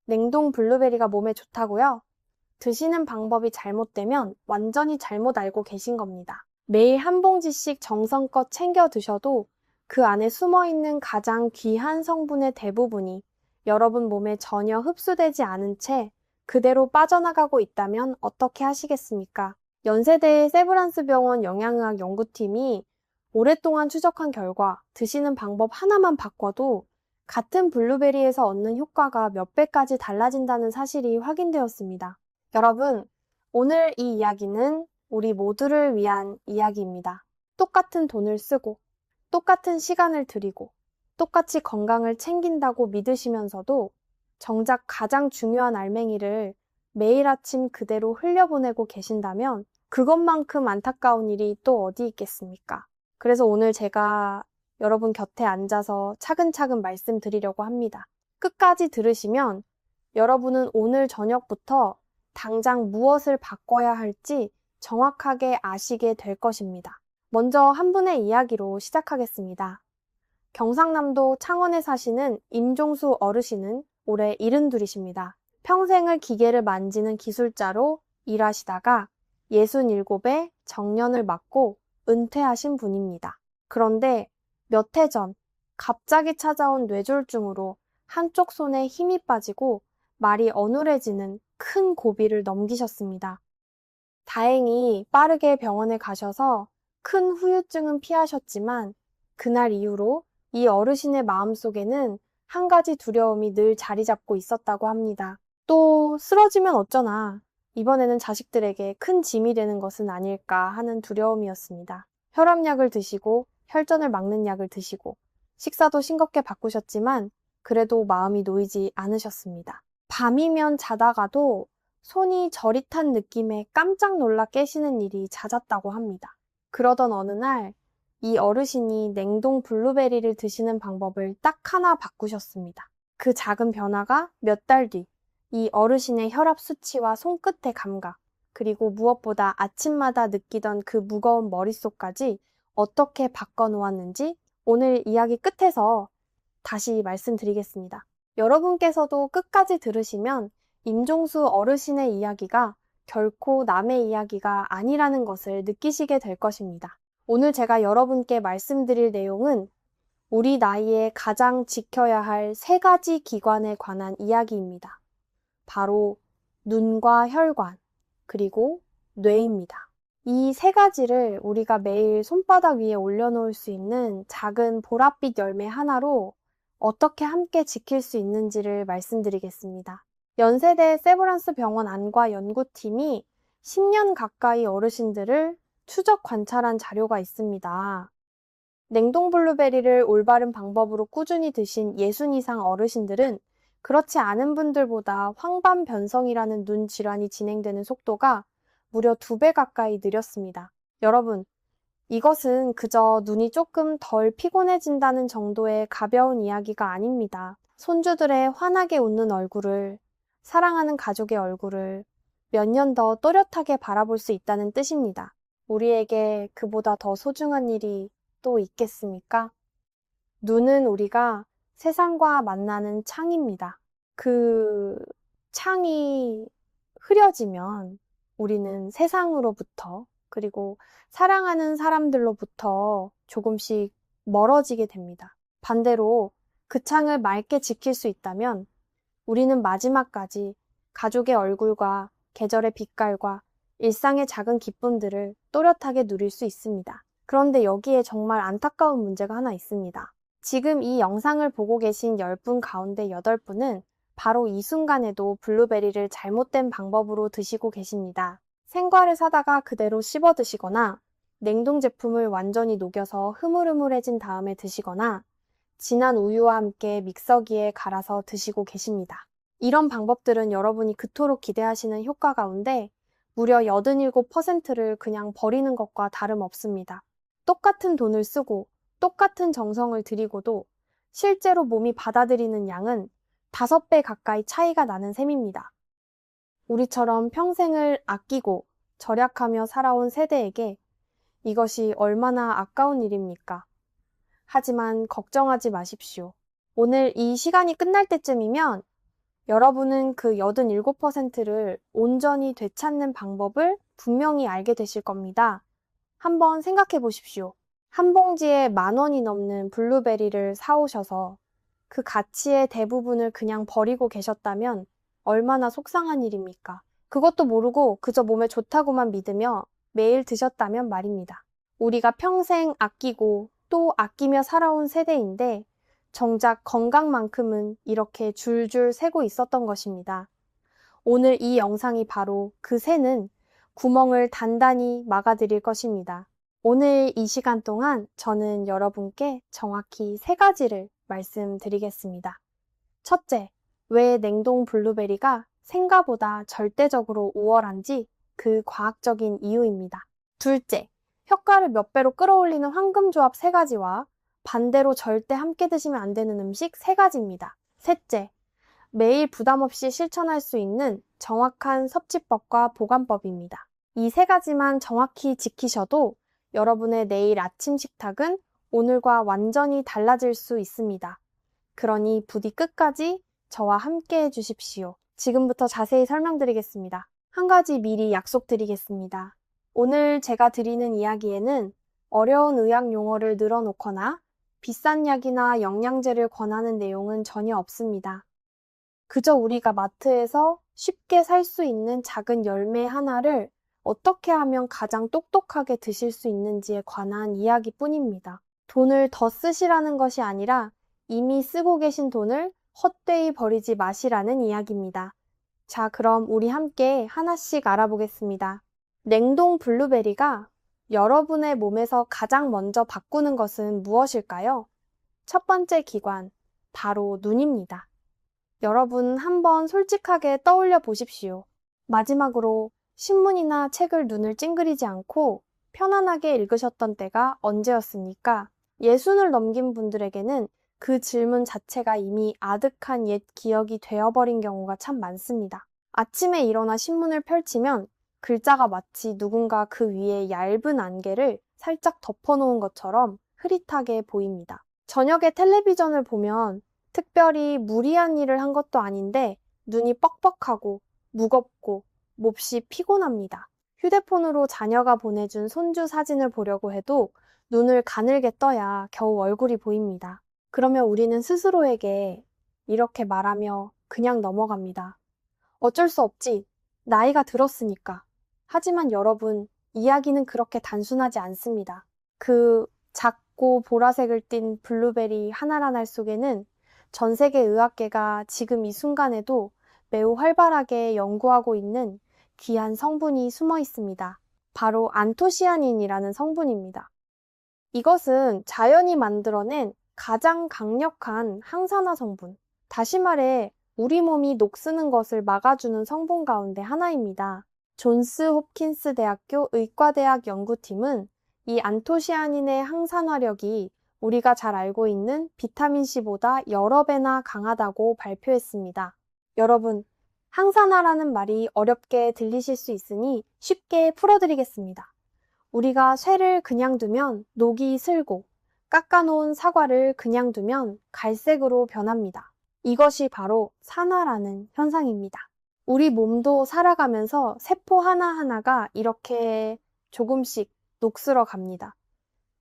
냉동 블루베리가 몸에 좋다고요? 드시는 방법이 잘못되면 완전히 잘못 알고 계신 겁니다. 매일 한 봉지씩 정성껏 챙겨 드셔도 그 안에 숨어있는 가장 귀한 성분의 대부분이 여러분 몸에 전혀 흡수되지 않은 채 그대로 빠져나가고 있다면 어떻게 하시겠습니까? 연세대 세브란스 병원 영양의학 연구팀이 오랫동안 추적한 결과 드시는 방법 하나만 바꿔도 같은 블루베리에서 얻는 효과가 몇 배까지 달라진다는 사실이 확인되었습니다. 여러분, 오늘 이 이야기는 우리 모두를 위한 이야기입니다. 똑같은 돈을 쓰고, 똑같은 시간을 들이고, 똑같이 건강을 챙긴다고 믿으시면서도 정작 가장 중요한 알맹이를 매일 아침 그대로 흘려보내고 계신다면 그것만큼 안타까운 일이 또 어디 있겠습니까? 그래서 오늘 제가 여러분 곁에 앉아서 차근차근 말씀드리려고 합니다. 끝까지 들으시면 여러분은 오늘 저녁부터 당장 무엇을 바꿔야 할지 정확하게 아시게 될 것입니다. 먼저 한 분의 이야기로 시작하겠습니다. 경상남도 창원에 사시는 임종수 어르신은 올해 72이십니다. 평생을 기계를 만지는 기술자로 일하시다가 67에 정년을 맞고 은퇴하신 분입니다. 그런데 몇 해 전 갑자기 찾아온 뇌졸중으로 한쪽 손에 힘이 빠지고 말이 어눌해지는 큰 고비를 넘기셨습니다. 다행히 빠르게 병원에 가셔서 큰 후유증은 피하셨지만 그날 이후로 이 어르신의 마음속에는 한 가지 두려움이 늘 자리 잡고 있었다고 합니다. 또 쓰러지면 어쩌나, 이번에는 자식들에게 큰 짐이 되는 것은 아닐까 하는 두려움이었습니다. 혈압약을 드시고 혈전을 막는 약을 드시고 식사도 싱겁게 바꾸셨지만 그래도 마음이 놓이지 않으셨습니다. 밤이면 자다가도 손이 저릿한 느낌에 깜짝 놀라 깨시는 일이 잦았다고 합니다. 그러던 어느 날 이 어르신이 냉동 블루베리를 드시는 방법을 딱 하나 바꾸셨습니다. 그 작은 변화가 몇 달 뒤 이 어르신의 혈압 수치와 손끝의 감각, 그리고 무엇보다 아침마다 느끼던 그 무거운 머릿속까지 어떻게 바꿔놓았는지 오늘 이야기 끝에서 다시 말씀드리겠습니다. 여러분께서도 끝까지 들으시면 임종수 어르신의 이야기가 결코 남의 이야기가 아니라는 것을 느끼시게 될 것입니다. 오늘 제가 여러분께 말씀드릴 내용은 우리 나이에 가장 지켜야 할 3가지 기관에 관한 이야기입니다. 바로 눈과 혈관, 그리고 뇌입니다. 이 3가지를 우리가 매일 손바닥 위에 올려놓을 수 있는 작은 보랏빛 열매 하나로 어떻게 함께 지킬 수 있는지를 말씀드리겠습니다. 연세대 세브란스 병원 안과 연구팀이 10년 가까이 어르신들을 추적 관찰한 자료가 있습니다. 냉동 블루베리를 올바른 방법으로 꾸준히 드신 60 이상 어르신들은 그렇지 않은 분들보다 황반변성이라는 눈 질환이 진행되는 속도가 무려 2배 가까이 느렸습니다. 여러분, 이것은 그저 눈이 조금 덜 피곤해진다는 정도의 가벼운 이야기가 아닙니다. 손주들의 환하게 웃는 얼굴을, 사랑하는 가족의 얼굴을 몇 년 더 또렷하게 바라볼 수 있다는 뜻입니다. 우리에게 그보다 더 소중한 일이 또 있겠습니까? 눈은 우리가 세상과 만나는 창입니다. 그 창이 흐려지면 우리는 세상으로부터 그리고 사랑하는 사람들로부터 조금씩 멀어지게 됩니다. 반대로 그 창을 맑게 지킬 수 있다면 우리는 마지막까지 가족의 얼굴과 계절의 빛깔과 일상의 작은 기쁨들을 또렷하게 누릴 수 있습니다. 그런데 여기에 정말 안타까운 문제가 하나 있습니다. 지금 이 영상을 보고 계신 10분 가운데 8분은 바로 이 순간에도 블루베리를 잘못된 방법으로 드시고 계십니다. 생과를 사다가 그대로 씹어 드시거나 냉동 제품을 완전히 녹여서 흐물흐물해진 다음에 드시거나 진한 우유와 함께 믹서기에 갈아서 드시고 계십니다. 이런 방법들은 여러분이 그토록 기대하시는 효과 가운데 무려 87%를 그냥 버리는 것과 다름없습니다. 똑같은 돈을 쓰고 똑같은 정성을 들이고도 실제로 몸이 받아들이는 양은 5배 가까이 차이가 나는 셈입니다. 우리처럼 평생을 아끼고 절약하며 살아온 세대에게 이것이 얼마나 아까운 일입니까? 하지만 걱정하지 마십시오. 오늘 이 시간이 끝날 때쯤이면 여러분은 그 87%를 온전히 되찾는 방법을 분명히 알게 되실 겁니다. 한번 생각해 보십시오. 한 봉지에 10,000원이 넘는 블루베리를 사오셔서 그 가치의 대부분을 그냥 버리고 계셨다면 얼마나 속상한 일입니까? 그것도 모르고 그저 몸에 좋다고만 믿으며 매일 드셨다면 말입니다. 우리가 평생 아끼고 또 아끼며 살아온 세대인데 정작 건강만큼은 이렇게 줄줄 새고 있었던 것입니다. 오늘 이 영상이 바로 그 새는 구멍을 단단히 막아드릴 것입니다. 오늘 이 시간 동안 저는 여러분께 정확히 3가지를 말씀드리겠습니다. 첫째, 왜 냉동 블루베리가 생가보다 절대적으로 우월한지 그 과학적인 이유입니다. 둘째, 효과를 몇 배로 끌어올리는 황금조합 3가지와 반대로 절대 함께 드시면 안 되는 음식 3가지입니다. 셋째, 매일 부담 없이 실천할 수 있는 정확한 섭취법과 보관법입니다. 이 3가지만 정확히 지키셔도 여러분의 내일 아침 식탁은 오늘과 완전히 달라질 수 있습니다. 그러니 부디 끝까지 저와 함께 해주십시오. 지금부터 자세히 설명드리겠습니다. 한 가지 미리 약속드리겠습니다. 오늘 제가 드리는 이야기에는 어려운 의학 용어를 늘어놓거나 비싼 약이나 영양제를 권하는 내용은 전혀 없습니다. 그저 우리가 마트에서 쉽게 살 수 있는 작은 열매 하나를 어떻게 하면 가장 똑똑하게 드실 수 있는지에 관한 이야기뿐입니다. 돈을 더 쓰시라는 것이 아니라 이미 쓰고 계신 돈을 헛되이 버리지 마시라는 이야기입니다. 자, 그럼 우리 함께 하나씩 알아보겠습니다. 냉동 블루베리가 여러분의 몸에서 가장 먼저 바꾸는 것은 무엇일까요? 첫 번째 기관, 바로 눈입니다. 여러분 한번 솔직하게 떠올려 보십시오. 마지막으로 신문이나 책을 눈을 찡그리지 않고 편안하게 읽으셨던 때가 언제였습니까? 60을 넘긴 분들에게는 그 질문 자체가 이미 아득한 옛 기억이 되어버린 경우가 참 많습니다. 아침에 일어나 신문을 펼치면 글자가 마치 누군가 그 위에 얇은 안개를 살짝 덮어놓은 것처럼 흐릿하게 보입니다. 저녁에 텔레비전을 보면 특별히 무리한 일을 한 것도 아닌데 눈이 뻑뻑하고 무겁고 몹시 피곤합니다. 휴대폰으로 자녀가 보내준 손주 사진을 보려고 해도 눈을 가늘게 떠야 겨우 얼굴이 보입니다. 그러면 우리는 스스로에게 이렇게 말하며 그냥 넘어갑니다. 어쩔 수 없지. 나이가 들었으니까. 하지만 여러분, 이야기는 그렇게 단순하지 않습니다. 그 작고 보라색을 띤 블루베리 한 알 한 알 속에는 전 세계 의학계가 지금 이 순간에도 매우 활발하게 연구하고 있는 귀한 성분이 숨어 있습니다. 바로 안토시아닌이라는 성분입니다. 이것은 자연이 만들어낸 가장 강력한 항산화 성분, 다시 말해 우리 몸이 녹쓰는 것을 막아주는 성분 가운데 하나입니다. 존스 홉킨스 대학교 의과대학 연구팀은 이 안토시아닌의 항산화력이 우리가 잘 알고 있는 비타민C보다 여러 배나 강하다고 발표했습니다. 여러분, 항산화라는 말이 어렵게 들리실 수 있으니 쉽게 풀어드리겠습니다. 우리가 쇠를 그냥 두면 녹이 슬고 깎아놓은 사과를 그냥 두면 갈색으로 변합니다. 이것이 바로 산화라는 현상입니다. 우리 몸도 살아가면서 세포 하나하나가 이렇게 조금씩 녹슬어 갑니다.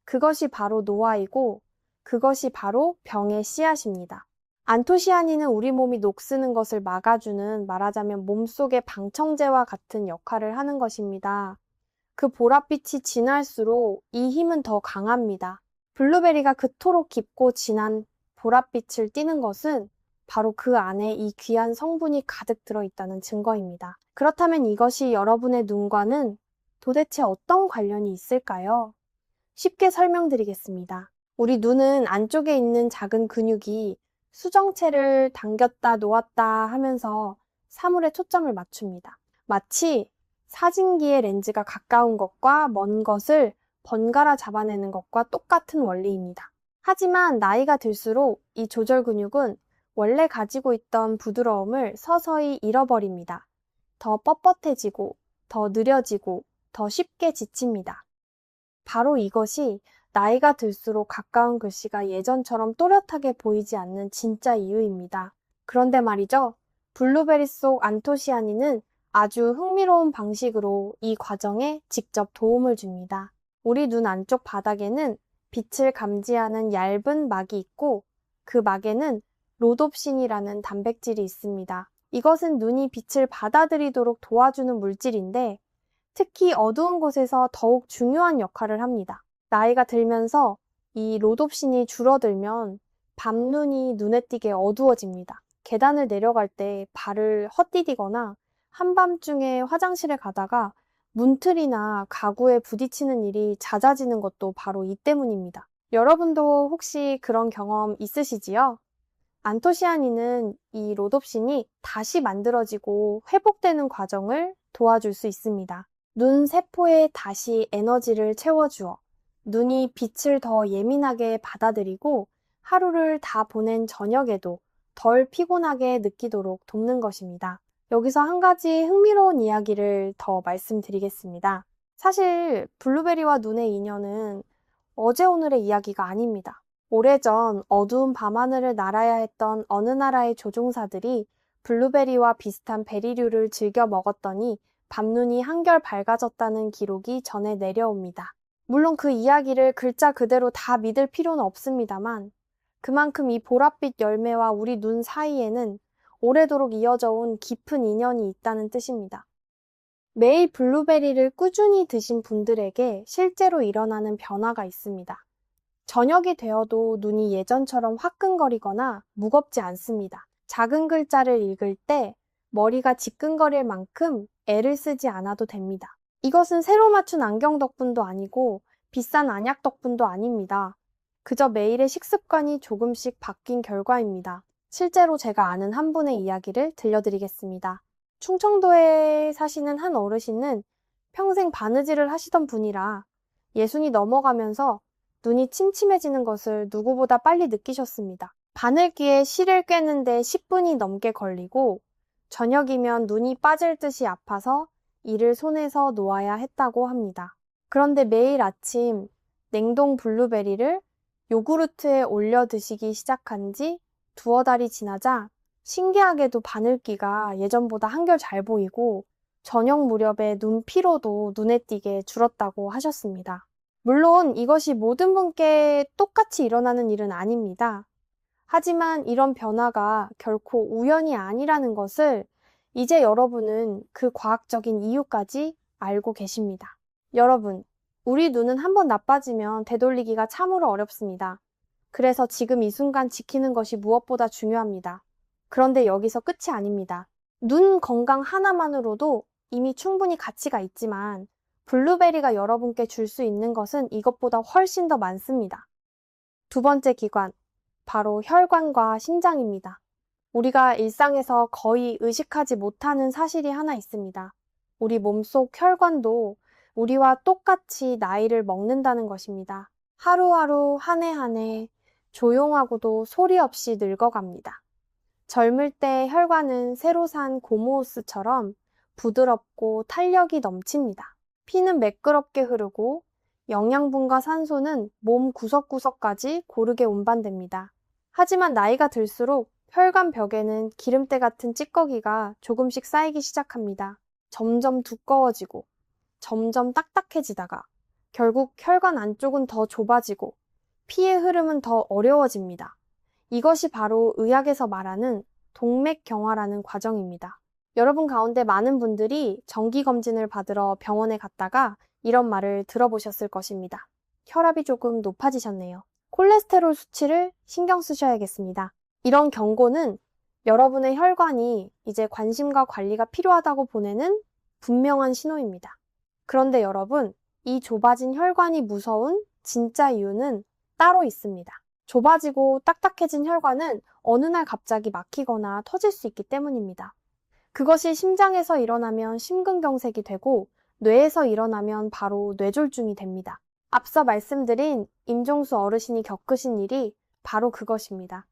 그것이 바로 노화이고 그것이 바로 병의 씨앗입니다. 안토시아닌은 우리 몸이 녹쓰는 것을 막아주는 말하자면 몸속의 방청제와 같은 역할을 하는 것입니다. 그 보랏빛이 진할수록 이 힘은 더 강합니다. 블루베리가 그토록 깊고 진한 보랏빛을 띠는 것은 바로 그 안에 이 귀한 성분이 가득 들어있다는 증거입니다. 그렇다면 이것이 여러분의 눈과는 도대체 어떤 관련이 있을까요? 쉽게 설명드리겠습니다. 우리 눈은 안쪽에 있는 작은 근육이 수정체를 당겼다 놓았다 하면서 사물에 초점을 맞춥니다. 마치 사진기의 렌즈가 가까운 것과 먼 것을 번갈아 잡아내는 것과 똑같은 원리입니다. 하지만 나이가 들수록 이 조절 근육은 원래 가지고 있던 부드러움을 서서히 잃어버립니다. 더 뻣뻣해지고, 더 느려지고, 더 쉽게 지칩니다. 바로 이것이 나이가 들수록 가까운 글씨가 예전처럼 또렷하게 보이지 않는 진짜 이유입니다. 그런데 말이죠. 블루베리 속 안토시아닌은 아주 흥미로운 방식으로 이 과정에 직접 도움을 줍니다. 우리 눈 안쪽 바닥에는 빛을 감지하는 얇은 막이 있고 그 막에는 로놉신이라는 단백질이 있습니다. 이것은 눈이 빛을 받아들이도록 도와주는 물질인데 특히 어두운 곳에서 더욱 중요한 역할을 합니다. 나이가 들면서 이 로놉신이 줄어들면 밤눈이 눈에 띄게 어두워집니다. 계단을 내려갈 때 발을 헛디디거나 한밤중에 화장실에 가다가 문틀이나 가구에 부딪히는 일이 잦아지는 것도 바로 이 때문입니다. 여러분도 혹시 그런 경험 있으시지요? 안토시아닌은 이 로놉신이 다시 만들어지고 회복되는 과정을 도와줄 수 있습니다. 눈 세포에 다시 에너지를 채워주어 눈이 빛을 더 예민하게 받아들이고 하루를 다 보낸 저녁에도 덜 피곤하게 느끼도록 돕는 것입니다. 여기서 한 가지 흥미로운 이야기를 더 말씀드리겠습니다. 사실 블루베리와 눈의 인연은 어제 오늘의 이야기가 아닙니다. 오래전 어두운 밤하늘을 날아야 했던 어느 나라의 조종사들이 블루베리와 비슷한 베리류를 즐겨 먹었더니 밤눈이 한결 밝아졌다는 기록이 전해 내려옵니다. 물론 그 이야기를 글자 그대로 다 믿을 필요는 없습니다만 그만큼 이 보랏빛 열매와 우리 눈 사이에는 오래도록 이어져 온 깊은 인연이 있다는 뜻입니다. 매일 블루베리를 꾸준히 드신 분들에게 실제로 일어나는 변화가 있습니다. 저녁이 되어도 눈이 예전처럼 화끈거리거나 무겁지 않습니다. 작은 글자를 읽을 때 머리가 지끈거릴 만큼 애를 쓰지 않아도 됩니다. 이것은 새로 맞춘 안경 덕분도 아니고 비싼 안약 덕분도 아닙니다. 그저 매일의 식습관이 조금씩 바뀐 결과입니다. 실제로 제가 아는 한 분의 이야기를 들려드리겠습니다. 충청도에 사시는 한 어르신은 평생 바느질을 하시던 분이라 60이 넘어가면서 눈이 침침해지는 것을 누구보다 빨리 느끼셨습니다. 바늘기에 실을 꿰는데 10분이 넘게 걸리고 저녁이면 눈이 빠질 듯이 아파서 이를 손에서 놓아야 했다고 합니다. 그런데 매일 아침 냉동 블루베리를 요구르트에 올려 드시기 시작한 지 두어 달이 지나자 신기하게도 바늘기가 예전보다 한결 잘 보이고 저녁 무렵에 눈 피로도 눈에 띄게 줄었다고 하셨습니다. 물론 이것이 모든 분께 똑같이 일어나는 일은 아닙니다. 하지만 이런 변화가 결코 우연이 아니라는 것을 이제 여러분은 그 과학적인 이유까지 알고 계십니다. 여러분, 우리 눈은 한번 나빠지면 되돌리기가 참으로 어렵습니다. 그래서 지금 이 순간 지키는 것이 무엇보다 중요합니다. 그런데 여기서 끝이 아닙니다. 눈 건강 하나만으로도 이미 충분히 가치가 있지만 블루베리가 여러분께 줄 수 있는 것은 이것보다 훨씬 더 많습니다. 두 번째 기관, 바로 혈관과 심장입니다. 우리가 일상에서 거의 의식하지 못하는 사실이 하나 있습니다. 우리 몸속 혈관도 우리와 똑같이 나이를 먹는다는 것입니다. 하루하루 한 해 한 해 조용하고도 소리 없이 늙어갑니다. 젊을 때 혈관은 새로 산 고무호스처럼 부드럽고 탄력이 넘칩니다. 피는 매끄럽게 흐르고 영양분과 산소는 몸 구석구석까지 고르게 운반됩니다. 하지만 나이가 들수록 혈관 벽에는 기름때 같은 찌꺼기가 조금씩 쌓이기 시작합니다. 점점 두꺼워지고 점점 딱딱해지다가 결국 혈관 안쪽은 더 좁아지고 피의 흐름은 더 어려워집니다. 이것이 바로 의학에서 말하는 동맥경화라는 과정입니다. 여러분 가운데 많은 분들이 정기검진을 받으러 병원에 갔다가 이런 말을 들어보셨을 것입니다. 혈압이 조금 높아지셨네요. 콜레스테롤 수치를 신경 쓰셔야겠습니다. 이런 경고는 여러분의 혈관이 이제 관심과 관리가 필요하다고 보내는 분명한 신호입니다. 그런데 여러분, 이 좁아진 혈관이 무서운 진짜 이유는 따로 있습니다. 좁아지고 딱딱해진 혈관은 어느 날 갑자기 막히거나 터질 수 있기 때문입니다. 그것이 심장에서 일어나면 심근경색이 되고 뇌에서 일어나면 바로 뇌졸중이 됩니다. 앞서 말씀드린 임종수 어르신이 겪으신 일이 바로 그것입니다.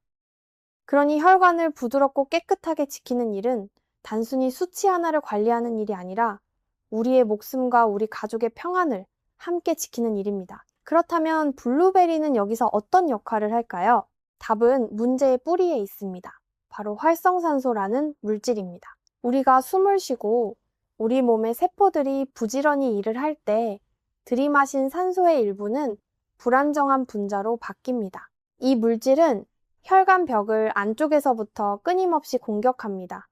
그러니 혈관을 부드럽고 깨끗하게 지키는 일은 단순히 수치 하나를 관리하는 일이 아니라 우리의 목숨과 우리 가족의 평안을 함께 지키는 일입니다. 그렇다면 블루베리는 여기서 어떤 역할을 할까요? 답은 문제의 뿌리에 있습니다. 바로 활성산소라는 물질입니다. 우리가 숨을 쉬고 우리 몸의 세포들이 부지런히 일을 할 때 들이마신 산소의 일부는 불안정한 분자로 바뀝니다. 이 물질은 혈관 벽을 안쪽에서부터 끊임없이 공격합니다.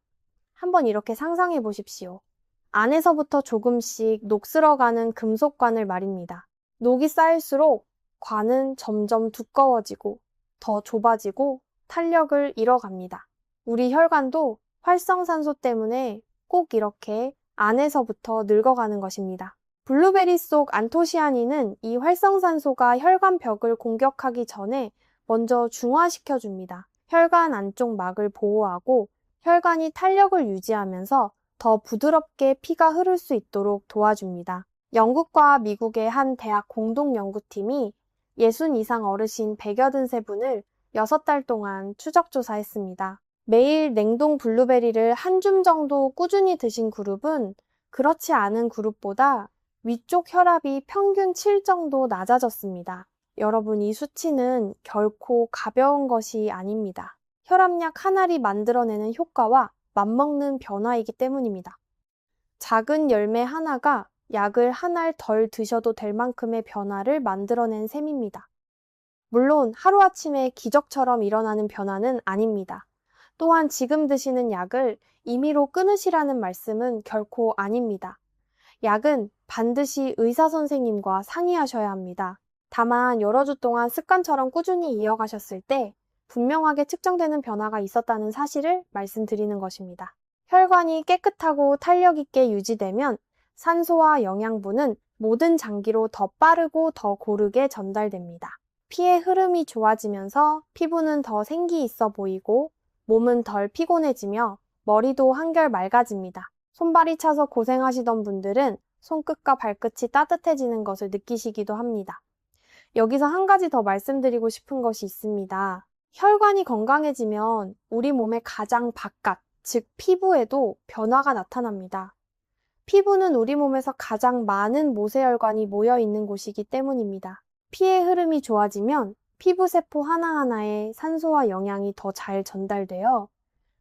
한번 이렇게 상상해 보십시오. 안에서부터 조금씩 녹슬어가는 금속관을 말입니다. 녹이 쌓일수록 관은 점점 두꺼워지고 더 좁아지고 탄력을 잃어갑니다. 우리 혈관도 활성산소 때문에 꼭 이렇게 안에서부터 늙어가는 것입니다. 블루베리 속 안토시아닌은 이 활성산소가 혈관 벽을 공격하기 전에 먼저 중화시켜줍니다. 혈관 안쪽 막을 보호하고 혈관이 탄력을 유지하면서 더 부드럽게 피가 흐를 수 있도록 도와줍니다. 영국과 미국의 한 대학 공동연구팀이 60 이상 어르신 183분을 6달 동안 추적조사했습니다. 매일 냉동 블루베리를 한 줌 정도 꾸준히 드신 그룹은 그렇지 않은 그룹보다 위쪽 혈압이 평균 7 정도 낮아졌습니다. 여러분, 이 수치는 결코 가벼운 것이 아닙니다. 혈압약 한 알이 만들어내는 효과와 맞먹는 변화이기 때문입니다. 작은 열매 하나가 약을 한 알 덜 드셔도 될 만큼의 변화를 만들어낸 셈입니다. 물론 하루아침에 기적처럼 일어나는 변화는 아닙니다. 또한 지금 드시는 약을 임의로 끊으시라는 말씀은 결코 아닙니다. 약은 반드시 의사 선생님과 상의하셔야 합니다. 다만 여러 주 동안 습관처럼 꾸준히 이어가셨을 때 분명하게 측정되는 변화가 있었다는 사실을 말씀드리는 것입니다. 혈관이 깨끗하고 탄력 있게 유지되면 산소와 영양분은 모든 장기로 더 빠르고 더 고르게 전달됩니다. 피의 흐름이 좋아지면서 피부는 더 생기 있어 보이고 몸은 덜 피곤해지며 머리도 한결 맑아집니다. 손발이 차서 고생하시던 분들은 손끝과 발끝이 따뜻해지는 것을 느끼시기도 합니다. 여기서 한 가지 더 말씀드리고 싶은 것이 있습니다. 혈관이 건강해지면 우리 몸의 가장 바깥, 즉 피부에도 변화가 나타납니다. 피부는 우리 몸에서 가장 많은 모세혈관이 모여 있는 곳이기 때문입니다. 피의 흐름이 좋아지면 피부세포 하나하나에 산소와 영양이 더 잘 전달되어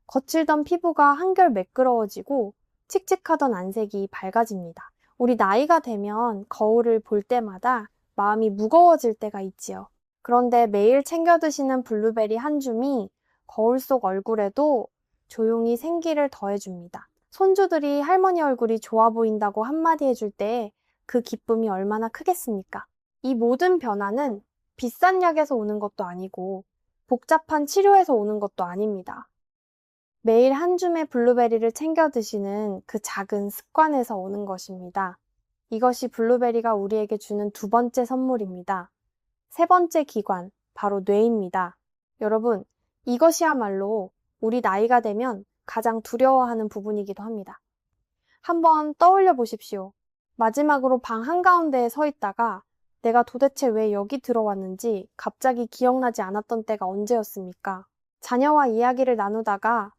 거칠던 피부가 한결 매끄러워지고 칙칙하던 안색이 밝아집니다. 우리 나이가 되면 거울을 볼 때마다 마음이 무거워질 때가 있지요. 그런데 매일 챙겨 드시는 블루베리 한 줌이 거울 속 얼굴에도 조용히 생기를 더해줍니다. 손주들이 할머니 얼굴이 좋아 보인다고 한마디 해줄 때 그 기쁨이 얼마나 크겠습니까? 이 모든 변화는 비싼 약에서 오는 것도 아니고 복잡한 치료에서 오는 것도 아닙니다. 매일 한 줌의 블루베리를 챙겨 드시는 그 작은 습관에서 오는 것입니다. 이것이 블루베리가 우리에게 주는 두 번째 선물입니다. 세 번째 기관, 바로 뇌입니다. 여러분, 이것이야말로 우리 나이가 되면 가장 두려워하는 부분이기도 합니다. 한번 떠올려 보십시오. 마지막으로 방 한가운데에 서 있다가 내가 도대체 왜 여기 들어왔는지 갑자기 기억나지 않았던 때가 언제였습니까? 자녀와 이야기를 나누다가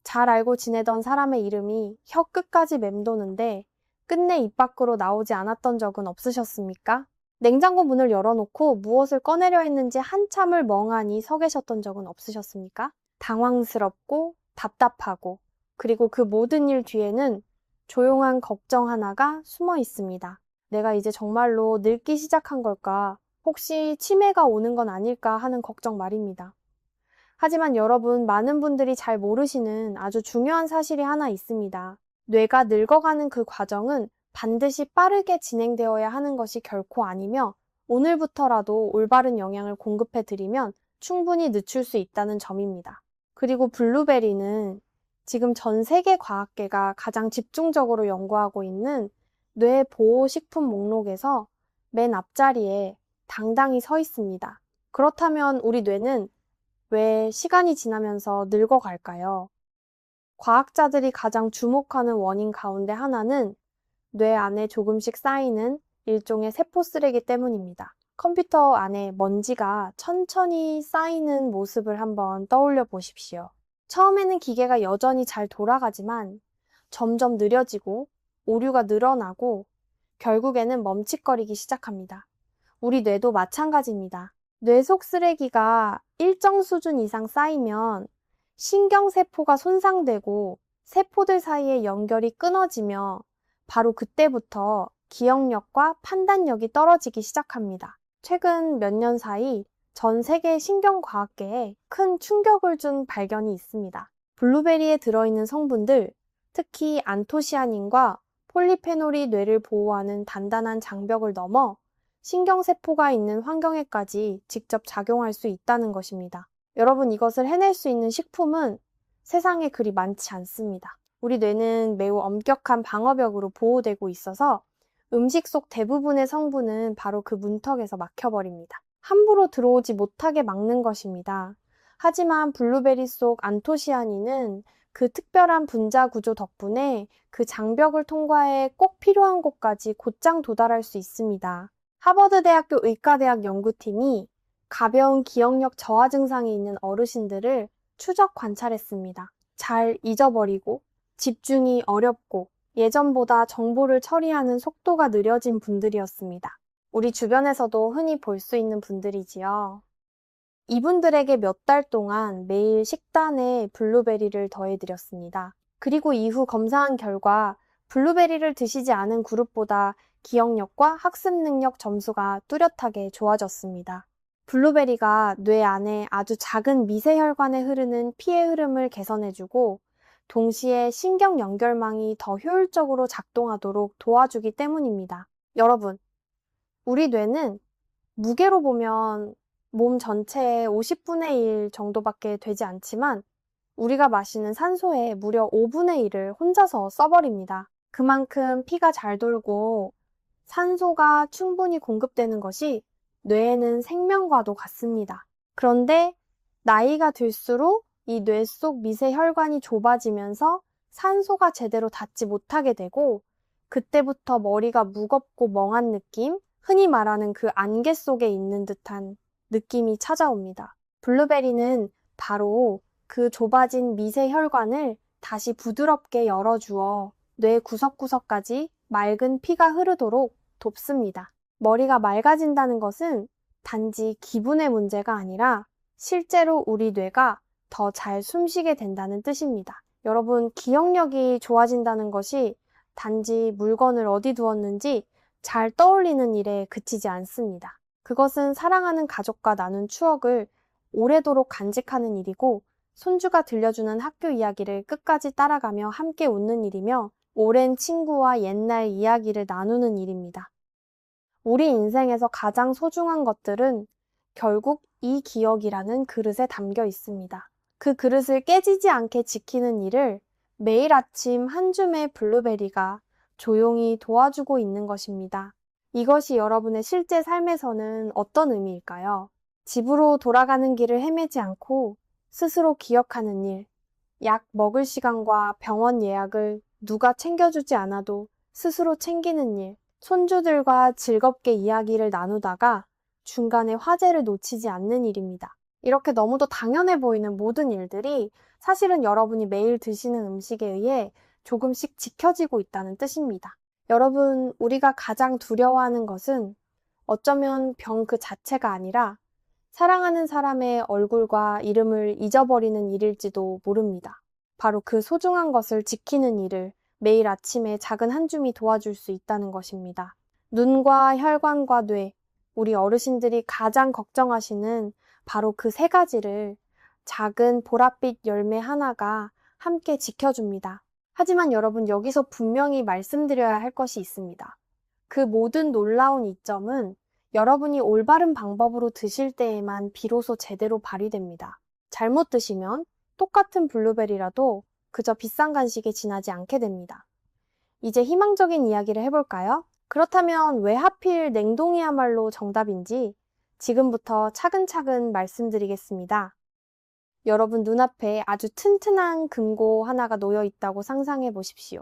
잘 알고 지내던 사람의 이름이 혀 끝까지 맴도는데 끝내 입 밖으로 나오지 않았던 적은 없으셨습니까? 냉장고 문을 열어놓고 무엇을 꺼내려 했는지 한참을 멍하니 서 계셨던 적은 없으셨습니까? 당황스럽고 답답하고 그리고 그 모든 일 뒤에는 조용한 걱정 하나가 숨어 있습니다. 내가 이제 정말로 늙기 시작한 걸까? 혹시 치매가 오는 건 아닐까 하는 걱정 말입니다. 하지만 여러분, 많은 분들이 잘 모르시는 아주 중요한 사실이 하나 있습니다. 뇌가 늙어가는 그 과정은 반드시 빠르게 진행되어야 하는 것이 결코 아니며 오늘부터라도 올바른 영양을 공급해 드리면 충분히 늦출 수 있다는 점입니다. 그리고 블루베리는 지금 전 세계 과학계가 가장 집중적으로 연구하고 있는 뇌 보호식품 목록에서 맨 앞자리에 당당히 서 있습니다. 그렇다면 우리 뇌는 왜 시간이 지나면서 늙어갈까요? 과학자들이 가장 주목하는 원인 가운데 하나는 뇌 안에 조금씩 쌓이는 일종의 세포 쓰레기 때문입니다. 컴퓨터 안에 먼지가 천천히 쌓이는 모습을 한번 떠올려 보십시오. 처음에는 기계가 여전히 잘 돌아가지만 점점 느려지고 오류가 늘어나고 결국에는 멈칫거리기 시작합니다. 우리 뇌도 마찬가지입니다. 뇌 속 쓰레기가 일정 수준 이상 쌓이면 신경세포가 손상되고 세포들 사이의 연결이 끊어지며 바로 그때부터 기억력과 판단력이 떨어지기 시작합니다. 최근 몇 년 사이 전 세계 신경과학계에 큰 충격을 준 발견이 있습니다. 블루베리에 들어있는 성분들, 특히 안토시아닌과 폴리페놀이 뇌를 보호하는 단단한 장벽을 넘어 신경세포가 있는 환경에까지 직접 작용할 수 있다는 것입니다. 여러분, 이것을 해낼 수 있는 식품은 세상에 그리 많지 않습니다. 우리 뇌는 매우 엄격한 방어벽으로 보호되고 있어서 음식 속 대부분의 성분은 바로 그 문턱에서 막혀버립니다. 함부로 들어오지 못하게 막는 것입니다. 하지만 블루베리 속 안토시아닌은 그 특별한 분자 구조 덕분에 그 장벽을 통과해 꼭 필요한 곳까지 곧장 도달할 수 있습니다. 하버드대학교 의과대학 연구팀이 가벼운 기억력 저하 증상이 있는 어르신들을 추적 관찰했습니다. 잘 잊어버리고 집중이 어렵고 예전보다 정보를 처리하는 속도가 느려진 분들이었습니다. 우리 주변에서도 흔히 볼 수 있는 분들이지요. 이분들에게 몇 달 동안 매일 식단에 블루베리를 더해드렸습니다. 그리고 이후 검사한 결과 블루베리를 드시지 않은 그룹보다 기억력과 학습 능력 점수가 뚜렷하게 좋아졌습니다. 블루베리가 뇌 안에 아주 작은 미세혈관에 흐르는 피의 흐름을 개선해주고 동시에 신경 연결망이 더 효율적으로 작동하도록 도와주기 때문입니다. 여러분, 우리 뇌는 무게로 보면 몸 전체의 50분의 1 정도밖에 되지 않지만 우리가 마시는 산소의 무려 5분의 1을 혼자서 써버립니다. 그만큼 피가 잘 돌고 산소가 충분히 공급되는 것이 뇌에는 생명과도 같습니다. 그런데 나이가 들수록 이 뇌 속 미세혈관이 좁아지면서 산소가 제대로 닿지 못하게 되고 그때부터 머리가 무겁고 멍한 느낌, 흔히 말하는 그 안개 속에 있는 듯한 느낌이 찾아옵니다. 블루베리는 바로 그 좁아진 미세혈관을 다시 부드럽게 열어주어 뇌 구석구석까지 맑은 피가 흐르도록 돕습니다. 머리가 맑아진다는 것은 단지 기분의 문제가 아니라 실제로 우리 뇌가 더 잘 숨쉬게 된다는 뜻입니다. 여러분, 기억력이 좋아진다는 것이 단지 물건을 어디 두었는지 잘 떠올리는 일에 그치지 않습니다. 그것은 사랑하는 가족과 나눈 추억을 오래도록 간직하는 일이고 손주가 들려주는 학교 이야기를 끝까지 따라가며 함께 웃는 일이며 오랜 친구와 옛날 이야기를 나누는 일입니다. 우리 인생에서 가장 소중한 것들은 결국 이 기억이라는 그릇에 담겨 있습니다. 그 그릇을 깨지지 않게 지키는 일을 매일 아침 한 줌의 블루베리가 조용히 도와주고 있는 것입니다. 이것이 여러분의 실제 삶에서는 어떤 의미일까요? 집으로 돌아가는 길을 헤매지 않고 스스로 기억하는 일, 약 먹을 시간과 병원 예약을 누가 챙겨주지 않아도 스스로 챙기는 일, 손주들과 즐겁게 이야기를 나누다가 중간에 화제를 놓치지 않는 일입니다. 이렇게 너무도 당연해 보이는 모든 일들이 사실은 여러분이 매일 드시는 음식에 의해 조금씩 지켜지고 있다는 뜻입니다. 여러분, 우리가 가장 두려워하는 것은 어쩌면 병 그 자체가 아니라 사랑하는 사람의 얼굴과 이름을 잊어버리는 일일지도 모릅니다. 바로 그 소중한 것을 지키는 일을 매일 아침에 작은 한 줌이 도와줄 수 있다는 것입니다. 눈과 혈관과 뇌, 우리 어르신들이 가장 걱정하시는 바로 그 세 가지를 작은 보랏빛 열매 하나가 함께 지켜줍니다. 하지만 여러분, 여기서 분명히 말씀드려야 할 것이 있습니다. 그 모든 놀라운 이점은 여러분이 올바른 방법으로 드실 때에만 비로소 제대로 발휘됩니다. 잘못 드시면 똑같은 블루베리라도 그저 비싼 간식에 지나지 않게 됩니다. 이제 희망적인 이야기를 해볼까요? 그렇다면 왜 하필 냉동이야말로 정답인지 지금부터 차근차근 말씀드리겠습니다. 여러분 눈앞에 아주 튼튼한 금고 하나가 놓여 있다고 상상해 보십시오.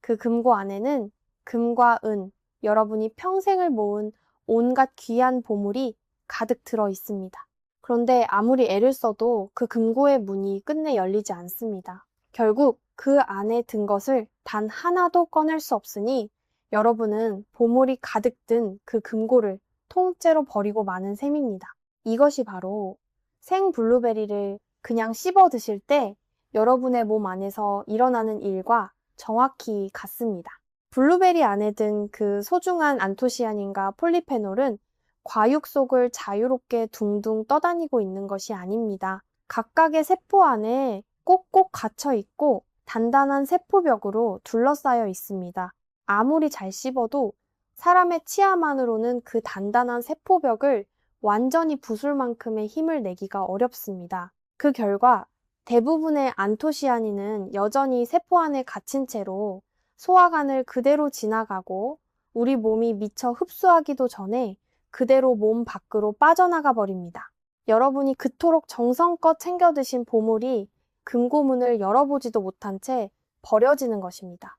그 금고 안에는 금과 은, 여러분이 평생을 모은 온갖 귀한 보물이 가득 들어 있습니다. 그런데 아무리 애를 써도 그 금고의 문이 끝내 열리지 않습니다. 결국 그 안에 든 것을 단 하나도 꺼낼 수 없으니 여러분은 보물이 가득 든 그 금고를 통째로 버리고 마는 셈입니다. 이것이 바로 생 블루베리를 그냥 씹어 드실 때 여러분의 몸 안에서 일어나는 일과 정확히 같습니다. 블루베리 안에 든 그 소중한 안토시아닌과 폴리페놀은 과육 속을 자유롭게 둥둥 떠다니고 있는 것이 아닙니다. 각각의 세포 안에 꼭꼭 갇혀 있고 단단한 세포벽으로 둘러싸여 있습니다. 아무리 잘 씹어도 사람의 치아만으로는 그 단단한 세포벽을 완전히 부술 만큼의 힘을 내기가 어렵습니다. 그 결과 대부분의 안토시아닌은 여전히 세포 안에 갇힌 채로 소화관을 그대로 지나가고 우리 몸이 미처 흡수하기도 전에 그대로 몸 밖으로 빠져나가 버립니다. 여러분이 그토록 정성껏 챙겨 드신 보물이 금고문을 열어보지도 못한 채 버려지는 것입니다.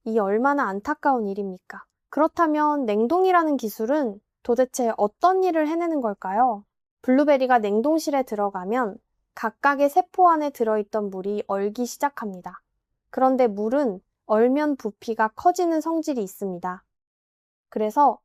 이 얼마나 안타까운 일입니까? 그렇다면 냉동이라는 기술은 도대체 어떤 일을 해내는 걸까요? 블루베리가 냉동실에 들어가면 각각의 세포 안에 들어있던 물이 얼기 시작합니다. 그런데 물은 얼면 부피가 커지는 성질이 있습니다. 그래서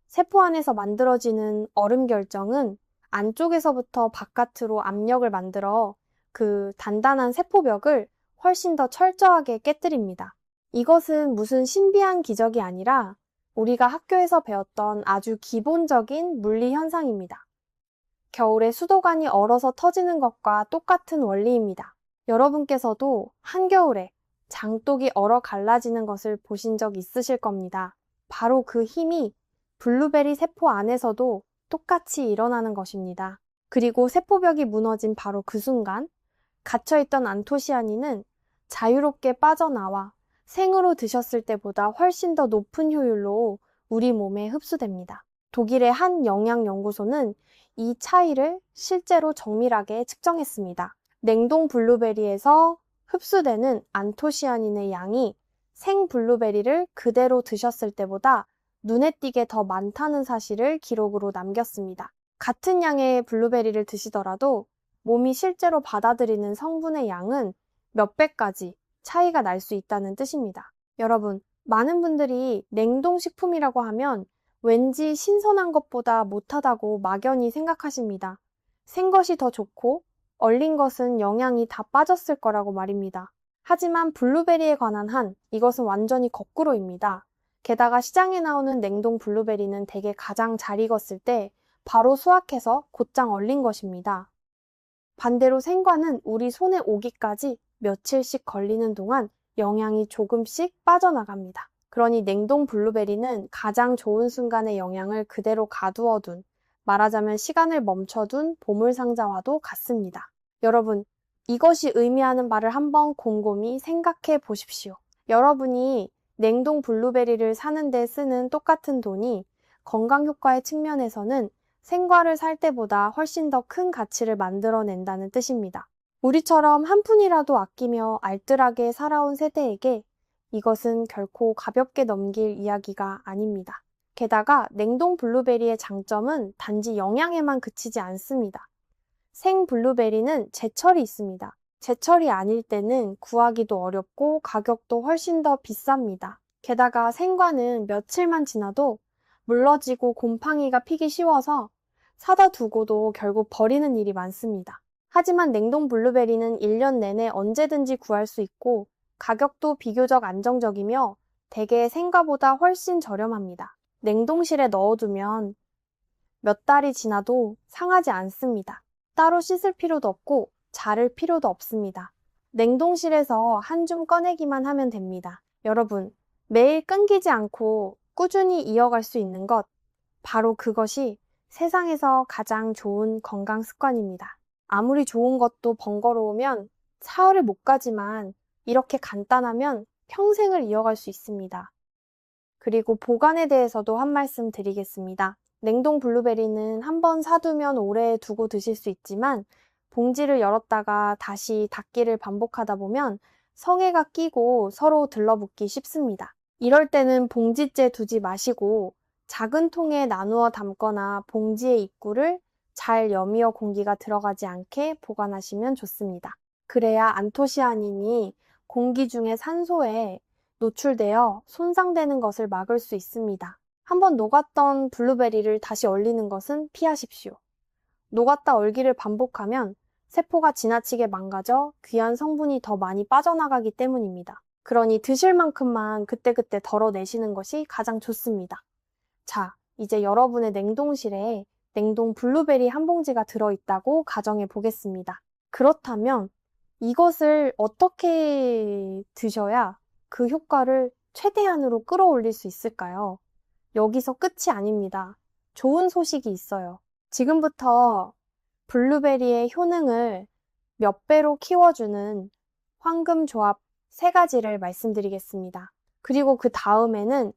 세포 안에서 만들어지는 얼음 결정은 안쪽에서부터 바깥으로 압력을 만들어 그 단단한 세포벽을 훨씬 더 철저하게 깨뜨립니다. 이것은 무슨 신비한 기적이 아니라 우리가 학교에서 배웠던 아주 기본적인 물리 현상입니다. 겨울에 수도관이 얼어서 터지는 것과 똑같은 원리입니다. 여러분께서도 한겨울에 장독이 얼어 갈라지는 것을 보신 적 있으실 겁니다. 바로 그 힘이 블루베리 세포 안에서도 똑같이 일어나는 것입니다. 그리고 세포벽이 무너진 바로 그 순간 갇혀있던 안토시아닌은 자유롭게 빠져나와 생으로 드셨을 때보다 훨씬 더 높은 효율로 우리 몸에 흡수됩니다. 독일의 한 영양연구소는 이 차이를 실제로 정밀하게 측정했습니다. 냉동 블루베리에서 흡수되는 안토시아닌의 양이 생 블루베리를 그대로 드셨을 때보다 눈에 띄게 더 많다는 사실을 기록으로 남겼습니다. 같은 양의 블루베리를 드시더라도 몸이 실제로 받아들이는 성분의 양은 몇 배까지 차이가 날 수 있다는 뜻입니다. 여러분, 많은 분들이 냉동식품이라고 하면 왠지 신선한 것보다 못하다고 막연히 생각하십니다. 생것이 더 좋고 얼린 것은 영양이 다 빠졌을 거라고 말입니다. 하지만 블루베리에 관한 한 이것은 완전히 거꾸로입니다. 게다가 시장에 나오는 냉동 블루베리는 대개 가장 잘 익었을 때 바로 수확해서 곧장 얼린 것입니다. 반대로 생과는 우리 손에 오기까지 며칠씩 걸리는 동안 영양이 조금씩 빠져나갑니다. 그러니 냉동 블루베리는 가장 좋은 순간의 영양을 그대로 가두어둔, 말하자면 시간을 멈춰둔 보물상자와도 같습니다. 여러분, 이것이 의미하는 바를 한번 곰곰이 생각해 보십시오. 여러분이 냉동 블루베리를 사는 데 쓰는 똑같은 돈이 건강 효과의 측면에서는 생과를 살 때보다 훨씬 더 큰 가치를 만들어낸다는 뜻입니다. 우리처럼 한 푼이라도 아끼며 알뜰하게 살아온 세대에게 이것은 결코 가볍게 넘길 이야기가 아닙니다. 게다가 냉동 블루베리의 장점은 단지 영양에만 그치지 않습니다. 생 블루베리는 제철이 있습니다. 제철이 아닐 때는 구하기도 어렵고 가격도 훨씬 더 비쌉니다. 게다가 생과는 며칠만 지나도 물러지고 곰팡이가 피기 쉬워서 사다 두고도 결국 버리는 일이 많습니다. 하지만 냉동 블루베리는 1년 내내 언제든지 구할 수 있고 가격도 비교적 안정적이며 대개 생과보다 훨씬 저렴합니다. 냉동실에 넣어두면 몇 달이 지나도 상하지 않습니다. 따로 씻을 필요도 없고 자를 필요도 없습니다. 냉동실에서 한 줌 꺼내기만 하면 됩니다. 여러분, 매일 끊기지 않고 꾸준히 이어갈 수 있는 것, 바로 그것이 세상에서 가장 좋은 건강 습관입니다. 아무리 좋은 것도 번거로우면 사흘을 못 가지만 이렇게 간단하면 평생을 이어갈 수 있습니다. 그리고 보관에 대해서도 한 말씀 드리겠습니다. 냉동 블루베리는 한번 사두면 오래 두고 드실 수 있지만 봉지를 열었다가 다시 닫기를 반복하다 보면 성에가 끼고 서로 들러붙기 쉽습니다. 이럴 때는 봉지째 두지 마시고 작은 통에 나누어 담거나 봉지의 입구를 잘 여미어 공기가 들어가지 않게 보관하시면 좋습니다. 그래야 안토시아닌이 공기 중에 산소에 노출되어 손상되는 것을 막을 수 있습니다. 한번 녹았던 블루베리를 다시 얼리는 것은 피하십시오. 녹았다 얼기를 반복하면 세포가 지나치게 망가져 귀한 성분이 더 많이 빠져나가기 때문입니다. 그러니 드실 만큼만 그때그때 덜어내시는 것이 가장 좋습니다. 자, 이제 여러분의 냉동실에 냉동 블루베리 한 봉지가 들어있다고 가정해 보겠습니다. 그렇다면 이것을 어떻게 드셔야 그 효과를 최대한으로 끌어올릴 수 있을까요? 여기서 끝이 아닙니다. 좋은 소식이 있어요. 지금부터 블루베리의 효능을 몇 배로 키워주는 황금 조합 3가지를 말씀드리겠습니다. 그리고 그 다음에는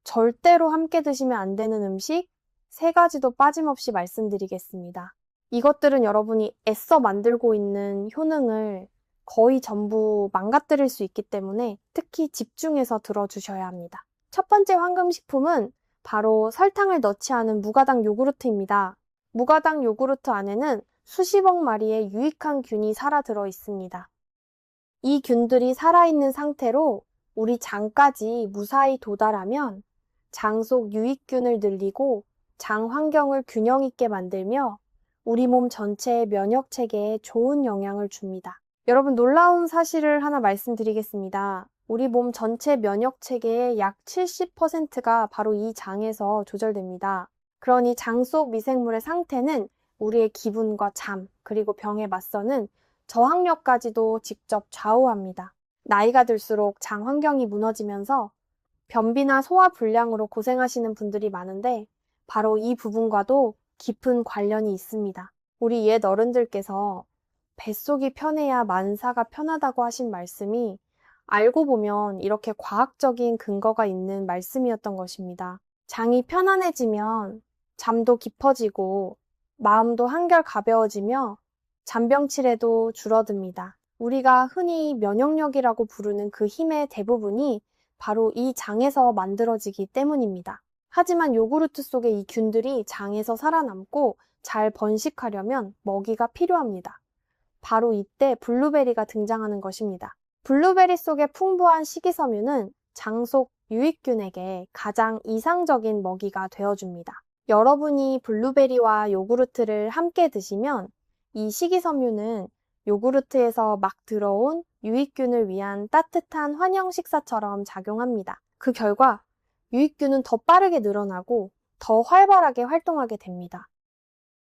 절대로 함께 드시면 안 되는 음식 3가지도 빠짐없이 말씀드리겠습니다. 이것들은 여러분이 애써 만들고 있는 효능을 거의 전부 망가뜨릴 수 있기 때문에 특히 집중해서 들어주셔야 합니다. 첫 번째 황금식품은 바로 설탕을 넣지 않은 무가당 요구르트입니다. 무가당 요구르트 안에는 수십억 마리의 유익한 균이 살아 들어 있습니다. 이 균들이 살아있는 상태로 우리 장까지 무사히 도달하면 장 속 유익균을 늘리고 장 환경을 균형 있게 만들며 우리 몸 전체의 면역 체계에 좋은 영향을 줍니다. 여러분, 놀라운 사실을 하나 말씀드리겠습니다. 우리 몸 전체 면역 체계의 약 70%가 바로 이 장에서 조절됩니다. 그러니 장 속 미생물의 상태는 우리의 기분과 잠, 그리고 병에 맞서는 저항력까지도 직접 좌우합니다. 나이가 들수록 장 환경이 무너지면서 변비나 소화 불량으로 고생하시는 분들이 많은데 바로 이 부분과도 깊은 관련이 있습니다. 우리 옛 어른들께서 뱃속이 편해야 만사가 편하다고 하신 말씀이 알고 보면 이렇게 과학적인 근거가 있는 말씀이었던 것입니다. 장이 편안해지면 잠도 깊어지고 마음도 한결 가벼워지며 잔병치레도 줄어듭니다. 우리가 흔히 면역력이라고 부르는 그 힘의 대부분이 바로 이 장에서 만들어지기 때문입니다. 하지만 요구르트 속의 이 균들이 장에서 살아남고 잘 번식하려면 먹이가 필요합니다. 바로 이때 블루베리가 등장하는 것입니다. 블루베리 속의 풍부한 식이섬유는 장 속 유익균에게 가장 이상적인 먹이가 되어줍니다. 여러분이 블루베리와 요구르트를 함께 드시면 이 식이섬유는 요구르트에서 막 들어온 유익균을 위한 따뜻한 환영 식사처럼 작용합니다. 그 결과 유익균은 더 빠르게 늘어나고 더 활발하게 활동하게 됩니다.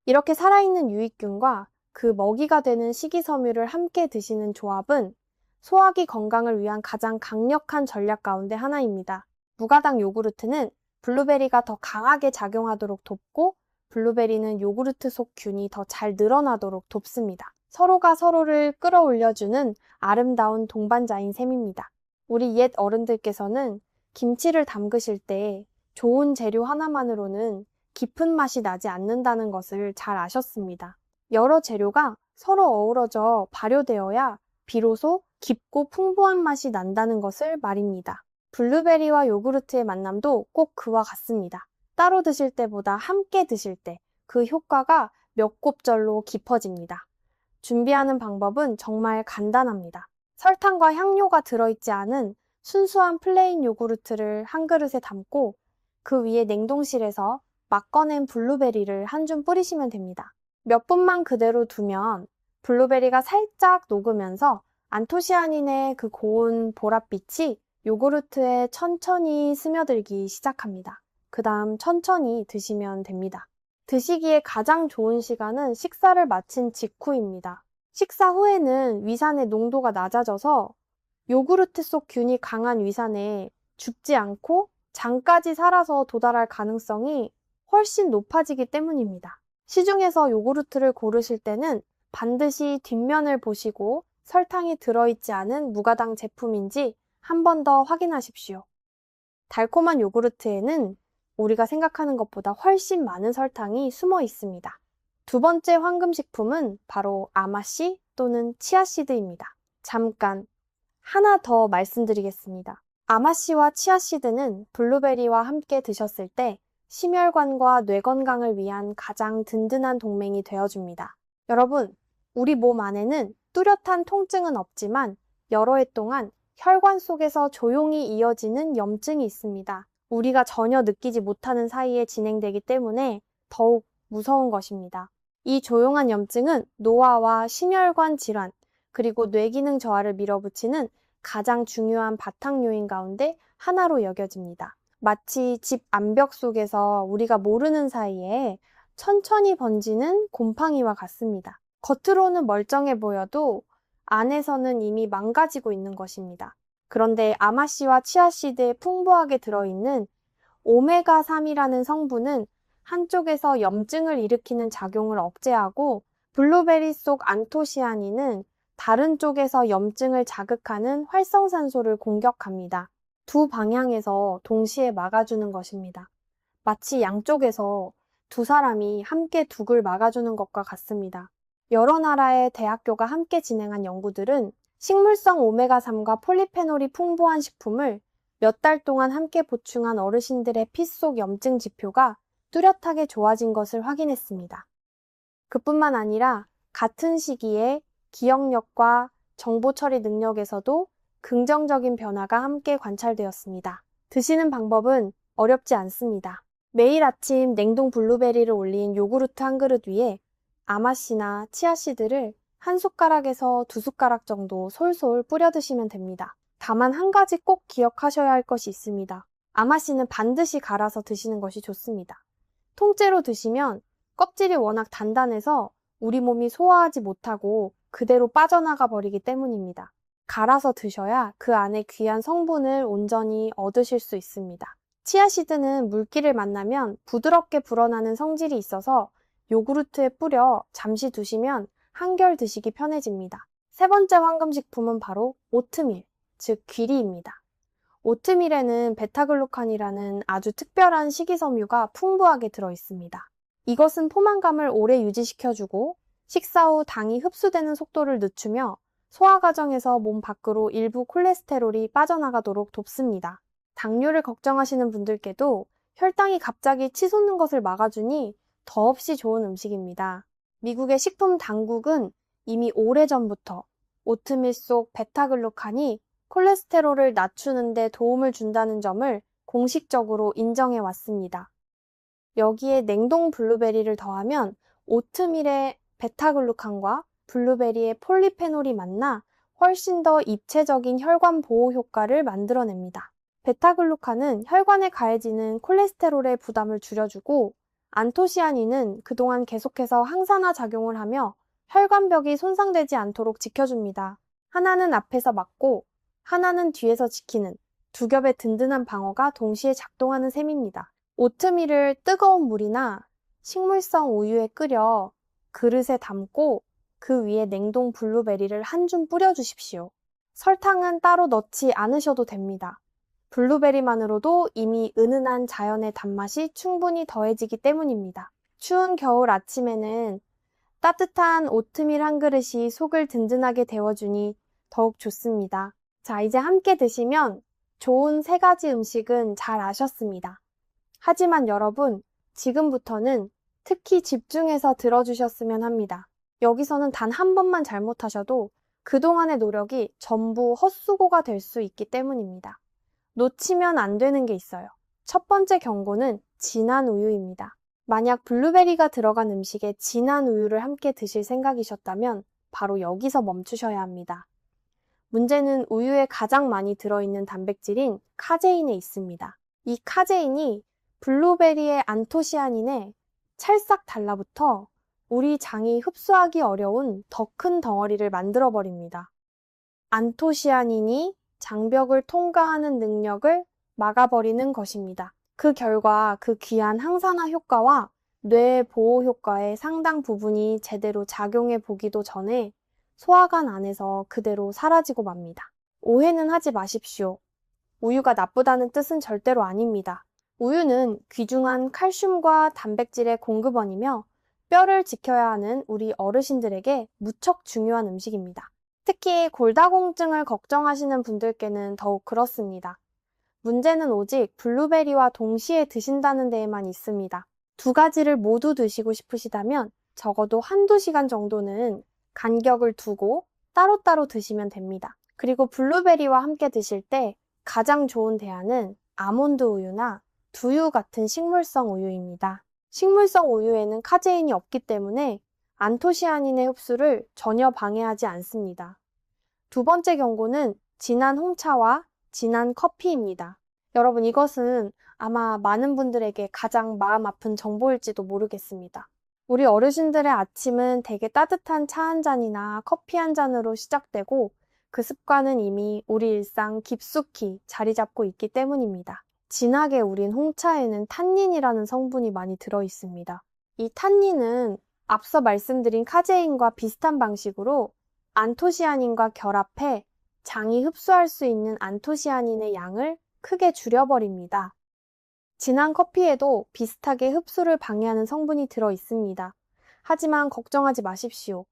이렇게 살아있는 유익균과 그 먹이가 되는 식이섬유를 함께 드시는 조합은 소화기 건강을 위한 가장 강력한 전략 가운데 하나입니다. 무가당 요구르트는 블루베리가 더 강하게 작용하도록 돕고 블루베리는 요구르트 속 균이 더 잘 늘어나도록 돕습니다. 서로가 서로를 끌어올려주는 아름다운 동반자인 셈입니다. 우리 옛 어른들께서는 김치를 담그실 때 좋은 재료 하나만으로는 깊은 맛이 나지 않는다는 것을 잘 아셨습니다. 여러 재료가 서로 어우러져 발효되어야 비로소 깊고 풍부한 맛이 난다는 것을 말입니다. 블루베리와 요구르트의 만남도 꼭 그와 같습니다. 따로 드실 때보다 함께 드실 때 그 효과가 몇 곱절로 깊어집니다. 준비하는 방법은 정말 간단합니다. 설탕과 향료가 들어있지 않은 순수한 플레인 요구르트를 한 그릇에 담고 그 위에 냉동실에서 막 꺼낸 블루베리를 한 줌 뿌리시면 됩니다. 몇 분만 그대로 두면 블루베리가 살짝 녹으면서 안토시아닌의 그 고운 보랏빛이 요구르트에 천천히 스며들기 시작합니다. 그 다음 천천히 드시면 됩니다. 드시기에 가장 좋은 시간은 식사를 마친 직후입니다. 식사 후에는 위산의 농도가 낮아져서 요구르트 속 균이 강한 위산에 죽지 않고 장까지 살아서 도달할 가능성이 훨씬 높아지기 때문입니다. 시중에서 요구르트를 고르실 때는 반드시 뒷면을 보시고 설탕이 들어있지 않은 무가당 제품인지 한 번 더 확인하십시오. 달콤한 요구르트에는 우리가 생각하는 것보다 훨씬 많은 설탕이 숨어 있습니다. 두 번째 황금식품은 바로 아마씨 또는 치아씨드입니다. 잠깐 하나 더 말씀드리겠습니다. 아마씨와 치아씨드는 블루베리와 함께 드셨을 때 심혈관과 뇌 건강을 위한 가장 든든한 동맹이 되어줍니다. 여러분, 우리 몸 안에는 뚜렷한 통증은 없지만 여러 해 동안 혈관 속에서 조용히 이어지는 염증이 있습니다. 우리가 전혀 느끼지 못하는 사이에 진행되기 때문에 더욱 무서운 것입니다. 이 조용한 염증은 노화와 심혈관 질환, 그리고 뇌기능 저하를 밀어붙이는 가장 중요한 바탕 요인 가운데 하나로 여겨집니다. 마치 집 암벽 속에서 우리가 모르는 사이에 천천히 번지는 곰팡이와 같습니다. 겉으로는 멀쩡해 보여도 안에서는 이미 망가지고 있는 것입니다. 그런데 아마씨와 치아씨드에 풍부하게 들어있는 오메가3이라는 성분은 한쪽에서 염증을 일으키는 작용을 억제하고, 블루베리 속 안토시아닌은 다른 쪽에서 염증을 자극하는 활성산소를 공격합니다. 두 방향에서 동시에 막아주는 것입니다. 마치 양쪽에서 두 사람이 함께 둑을 막아주는 것과 같습니다. 여러 나라의 대학교가 함께 진행한 연구들은 식물성 오메가3과 폴리페놀이 풍부한 식품을 몇 달 동안 함께 보충한 어르신들의 피 속 염증 지표가 뚜렷하게 좋아진 것을 확인했습니다. 그뿐만 아니라 같은 시기에 기억력과 정보 처리 능력에서도 긍정적인 변화가 함께 관찰되었습니다. 드시는 방법은 어렵지 않습니다. 매일 아침 냉동 블루베리를 올린 요구르트 한 그릇 위에 아마씨나 치아씨드를 한 숟가락에서 두 숟가락 정도 솔솔 뿌려 드시면 됩니다. 다만 한 가지 꼭 기억하셔야 할 것이 있습니다. 아마씨는 반드시 갈아서 드시는 것이 좋습니다. 통째로 드시면 껍질이 워낙 단단해서 우리 몸이 소화하지 못하고 그대로 빠져나가 버리기 때문입니다. 갈아서 드셔야 그 안에 귀한 성분을 온전히 얻으실 수 있습니다. 치아씨드는 물기를 만나면 부드럽게 불어나는 성질이 있어서 요구르트에 뿌려 잠시 두시면 한결 드시기 편해집니다. 세 번째 황금식품은 바로 오트밀, 즉 귀리입니다. 오트밀에는 베타글루칸이라는 아주 특별한 식이섬유가 풍부하게 들어있습니다. 이것은 포만감을 오래 유지시켜주고 식사 후 당이 흡수되는 속도를 늦추며 소화 과정에서 몸 밖으로 일부 콜레스테롤이 빠져나가도록 돕습니다. 당뇨를 걱정하시는 분들께도 혈당이 갑자기 치솟는 것을 막아주니 더없이 좋은 음식입니다. 미국의 식품 당국은 이미 오래전부터 오트밀 속 베타글루칸이 콜레스테롤을 낮추는 데 도움을 준다는 점을 공식적으로 인정해 왔습니다. 여기에 냉동 블루베리를 더하면 오트밀의 베타글루칸과 블루베리의 폴리페놀이 만나 훨씬 더 입체적인 혈관 보호 효과를 만들어냅니다. 베타글루칸은 혈관에 가해지는 콜레스테롤의 부담을 줄여주고, 안토시아닌은 그동안 계속해서 항산화 작용을 하며 혈관벽이 손상되지 않도록 지켜줍니다. 하나는 앞에서 막고 하나는 뒤에서 지키는 두 겹의 든든한 방어가 동시에 작동하는 셈입니다. 오트밀을 뜨거운 물이나 식물성 우유에 끓여 그릇에 담고 그 위에 냉동 블루베리를 한 줌 뿌려주십시오. 설탕은 따로 넣지 않으셔도 됩니다. 블루베리만으로도 이미 은은한 자연의 단맛이 충분히 더해지기 때문입니다. 추운 겨울 아침에는 따뜻한 오트밀 한 그릇이 속을 든든하게 데워주니 더욱 좋습니다. 자, 이제 함께 드시면 좋은 세 가지 음식은 잘 아셨습니다. 하지만 여러분, 지금부터는 특히 집중해서 들어주셨으면 합니다. 여기서는 단 한 번만 잘못하셔도 그동안의 노력이 전부 헛수고가 될 수 있기 때문입니다. 놓치면 안 되는 게 있어요. 첫 번째 경고는 진한 우유입니다. 만약 블루베리가 들어간 음식에 진한 우유를 함께 드실 생각이셨다면 바로 여기서 멈추셔야 합니다. 문제는 우유에 가장 많이 들어있는 단백질인 카제인에 있습니다. 이 카제인이 블루베리의 안토시아닌에 찰싹 달라붙어 우리 장이 흡수하기 어려운 더 큰 덩어리를 만들어버립니다. 안토시아닌이 장벽을 통과하는 능력을 막아버리는 것입니다. 그 결과 그 귀한 항산화 효과와 뇌 보호 효과의 상당 부분이 제대로 작용해 보기도 전에 소화관 안에서 그대로 사라지고 맙니다. 오해는 하지 마십시오. 우유가 나쁘다는 뜻은 절대로 아닙니다. 우유는 귀중한 칼슘과 단백질의 공급원이며 뼈를 지켜야 하는 우리 어르신들에게 무척 중요한 음식입니다. 특히 골다공증을 걱정하시는 분들께는 더욱 그렇습니다. 문제는 오직 블루베리와 동시에 드신다는 데에만 있습니다. 두 가지를 모두 드시고 싶으시다면 적어도 한두 시간 정도는 간격을 두고 따로따로 드시면 됩니다. 그리고 블루베리와 함께 드실 때 가장 좋은 대안은 아몬드 우유나 두유 같은 식물성 우유입니다. 식물성 우유에는 카제인이 없기 때문에 안토시아닌의 흡수를 전혀 방해하지 않습니다. 두 번째 경고는 진한 홍차와 진한 커피입니다. 여러분, 이것은 아마 많은 분들에게 가장 마음 아픈 정보일지도 모르겠습니다. 우리 어르신들의 아침은 대개 따뜻한 차 한 잔이나 커피 한 잔으로 시작되고 그 습관은 이미 우리 일상 깊숙이 자리 잡고 있기 때문입니다. 진하게 우린 홍차에는 탄닌이라는 성분이 많이 들어 있습니다. 이 탄닌은 앞서 말씀드린 카제인과 비슷한 방식으로 안토시아닌과 결합해 장이 흡수할 수 있는 안토시아닌의 양을 크게 줄여버립니다. 진한 커피에도 비슷하게 흡수를 방해하는 성분이 들어 있습니다. 하지만 걱정하지 마십시오.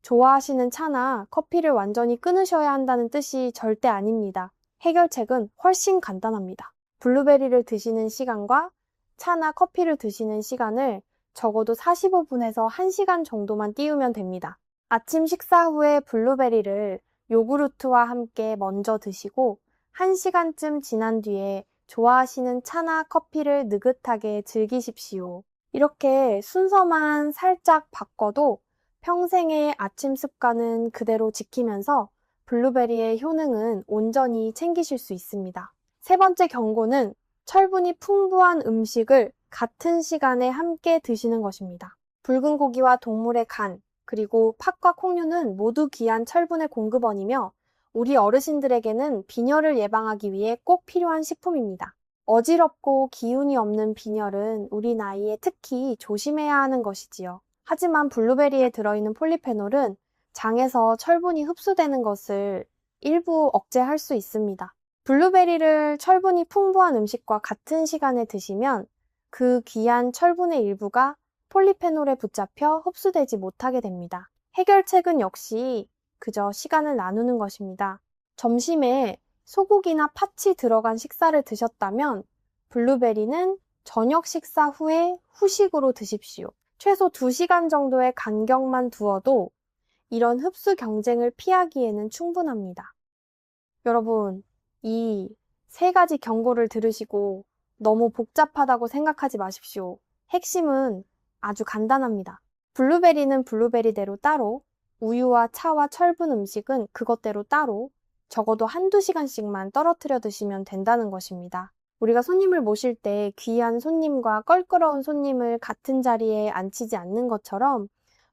좋아하시는 차나 커피를 완전히 끊으셔야 한다는 뜻이 절대 아닙니다. 해결책은 훨씬 간단합니다. 블루베리를 드시는 시간과 차나 커피를 드시는 시간을 적어도 45분에서 1시간 정도만 띄우면 됩니다. 아침 식사 후에 블루베리를 요구르트와 함께 먼저 드시고 1시간쯤 지난 뒤에 좋아하시는 차나 커피를 느긋하게 즐기십시오. 이렇게 순서만 살짝 바꿔도 평생의 아침 습관은 그대로 지키면서 블루베리의 효능은 온전히 챙기실 수 있습니다. 세 번째 경고는 철분이 풍부한 음식을 같은 시간에 함께 드시는 것입니다. 붉은 고기와 동물의 간, 그리고 팥과 콩류는 모두 귀한 철분의 공급원이며 우리 어르신들에게는 빈혈을 예방하기 위해 꼭 필요한 식품입니다. 어지럽고 기운이 없는 빈혈은 우리 나이에 특히 조심해야 하는 것이지요. 하지만 블루베리에 들어있는 폴리페놀은 장에서 철분이 흡수되는 것을 일부 억제할 수 있습니다. 블루베리를 철분이 풍부한 음식과 같은 시간에 드시면 그 귀한 철분의 일부가 폴리페놀에 붙잡혀 흡수되지 못하게 됩니다. 해결책은 역시 그저 시간을 나누는 것입니다. 점심에 소고기나 팥이 들어간 식사를 드셨다면 블루베리는 저녁 식사 후에 후식으로 드십시오. 최소 2시간 정도의 간격만 두어도 이런 흡수 경쟁을 피하기에는 충분합니다. 여러분, 이 3가지 경고를 들으시고 너무 복잡하다고 생각하지 마십시오. 핵심은 아주 간단합니다. 블루베리는 블루베리대로 따로, 우유와 차와 철분 음식은 그것대로 따로 적어도 1~2시간씩만 떨어뜨려 드시면 된다는 것입니다. 우리가 손님을 모실 때 귀한 손님과 껄끄러운 손님을 같은 자리에 앉히지 않는 것처럼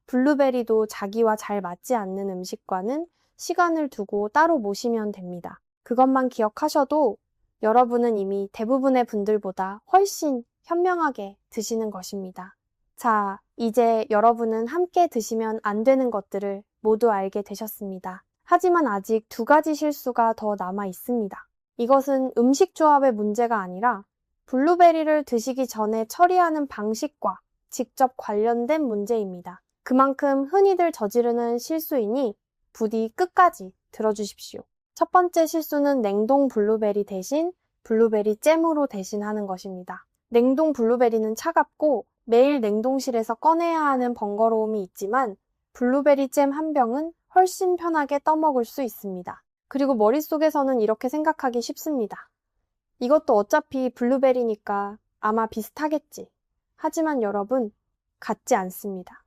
블루베리도 자기와 잘 맞지 않는 음식과는 시간을 두고 따로 모시면 됩니다. 그것만 기억하셔도 여러분은 이미 대부분의 분들보다 훨씬 현명하게 드시는 것입니다. 자, 이제 여러분은 함께 드시면 안 되는 것들을 모두 알게 되셨습니다. 하지만 아직 2가지 실수가 더 남아 있습니다. 이것은 음식 조합의 문제가 아니라 블루베리를 드시기 전에 처리하는 방식과 직접 관련된 문제입니다. 그만큼 흔히들 저지르는 실수이니 부디 끝까지 들어주십시오. 첫 번째 실수는 냉동 블루베리 대신 블루베리 잼으로 대신하는 것입니다. 냉동 블루베리는 차갑고 매일 냉동실에서 꺼내야 하는 번거로움이 있지만 블루베리 잼 한 병은 훨씬 편하게 떠먹을 수 있습니다. 그리고 머릿속에서는 이렇게 생각하기 쉽습니다. 이것도 어차피 블루베리니까 아마 비슷하겠지. 하지만 여러분, 같지 않습니다.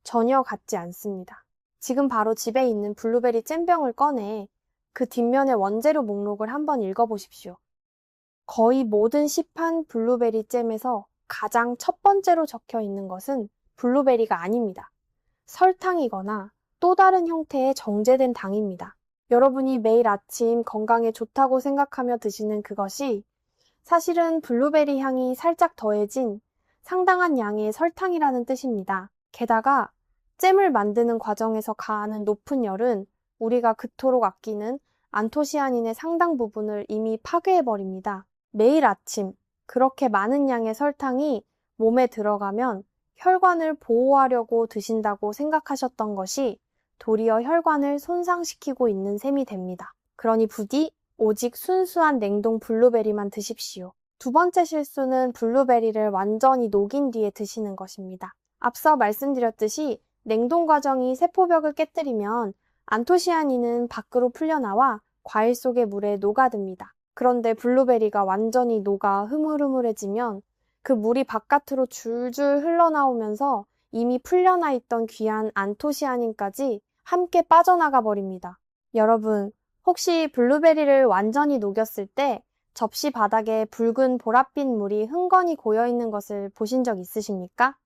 전혀 같지 않습니다. 지금 바로 집에 있는 블루베리 잼병을 꺼내 그 뒷면의 원재료 목록을 한번 읽어보십시오. 거의 모든 시판 블루베리 잼에서 가장 첫 번째로 적혀 있는 것은 블루베리가 아닙니다. 설탕이거나 또 다른 형태의 정제된 당입니다. 여러분이 매일 아침 건강에 좋다고 생각하며 드시는 그것이 사실은 블루베리 향이 살짝 더해진 상당한 양의 설탕이라는 뜻입니다. 게다가 잼을 만드는 과정에서 가하는 높은 열은 우리가 그토록 아끼는 안토시아닌의 상당 부분을 이미 파괴해버립니다. 매일 아침 그렇게 많은 양의 설탕이 몸에 들어가면 혈관을 보호하려고 드신다고 생각하셨던 것이 도리어 혈관을 손상시키고 있는 셈이 됩니다. 그러니 부디 오직 순수한 냉동 블루베리만 드십시오. 두 번째 실수는 블루베리를 완전히 녹인 뒤에 드시는 것입니다. 앞서 말씀드렸듯이 냉동 과정이 세포벽을 깨뜨리면 안토시아닌은 밖으로 풀려나와 과일 속의 물에 녹아듭니다. 그런데 블루베리가 완전히 녹아 흐물흐물해지면 그 물이 바깥으로 줄줄 흘러나오면서 이미 풀려나 있던 귀한 안토시아닌까지 함께 빠져나가 버립니다. 여러분, 혹시 블루베리를 완전히 녹였을 때 접시 바닥에 붉은 보랏빛 물이 흥건히 고여 있는 것을 보신 적 있으십니까?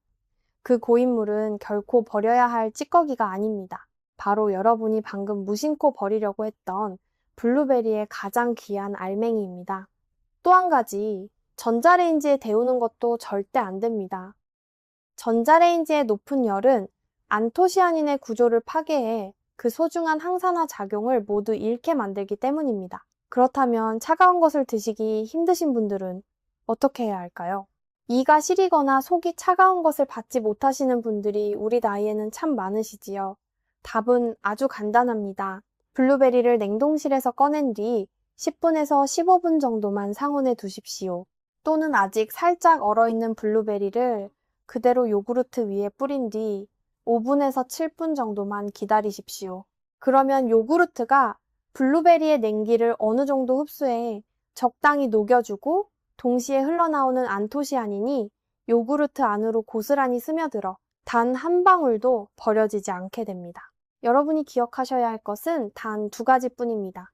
그 고인물은 결코 버려야 할 찌꺼기가 아닙니다. 바로 여러분이 방금 무심코 버리려고 했던 블루베리의 가장 귀한 알맹이입니다. 또 한 가지, 전자레인지에 데우는 것도 절대 안 됩니다. 전자레인지의 높은 열은 안토시아닌의 구조를 파괴해 그 소중한 항산화 작용을 모두 잃게 만들기 때문입니다. 그렇다면 차가운 것을 드시기 힘드신 분들은 어떻게 해야 할까요? 이가 시리거나 속이 차가운 것을 받지 못하시는 분들이 우리 나이에는 참 많으시지요. 답은 아주 간단합니다. 블루베리를 냉동실에서 꺼낸 뒤 10분에서 15분 정도만 상온에 두십시오. 또는 아직 살짝 얼어있는 블루베리를 그대로 요구르트 위에 뿌린 뒤 5분에서 7분 정도만 기다리십시오. 그러면 요구르트가 블루베리의 냉기를 어느 정도 흡수해 적당히 녹여주고 동시에 흘러나오는 안토시아닌이 요구르트 안으로 고스란히 스며들어 단 한 방울도 버려지지 않게 됩니다. 여러분이 기억하셔야 할 것은 단 2가지뿐입니다.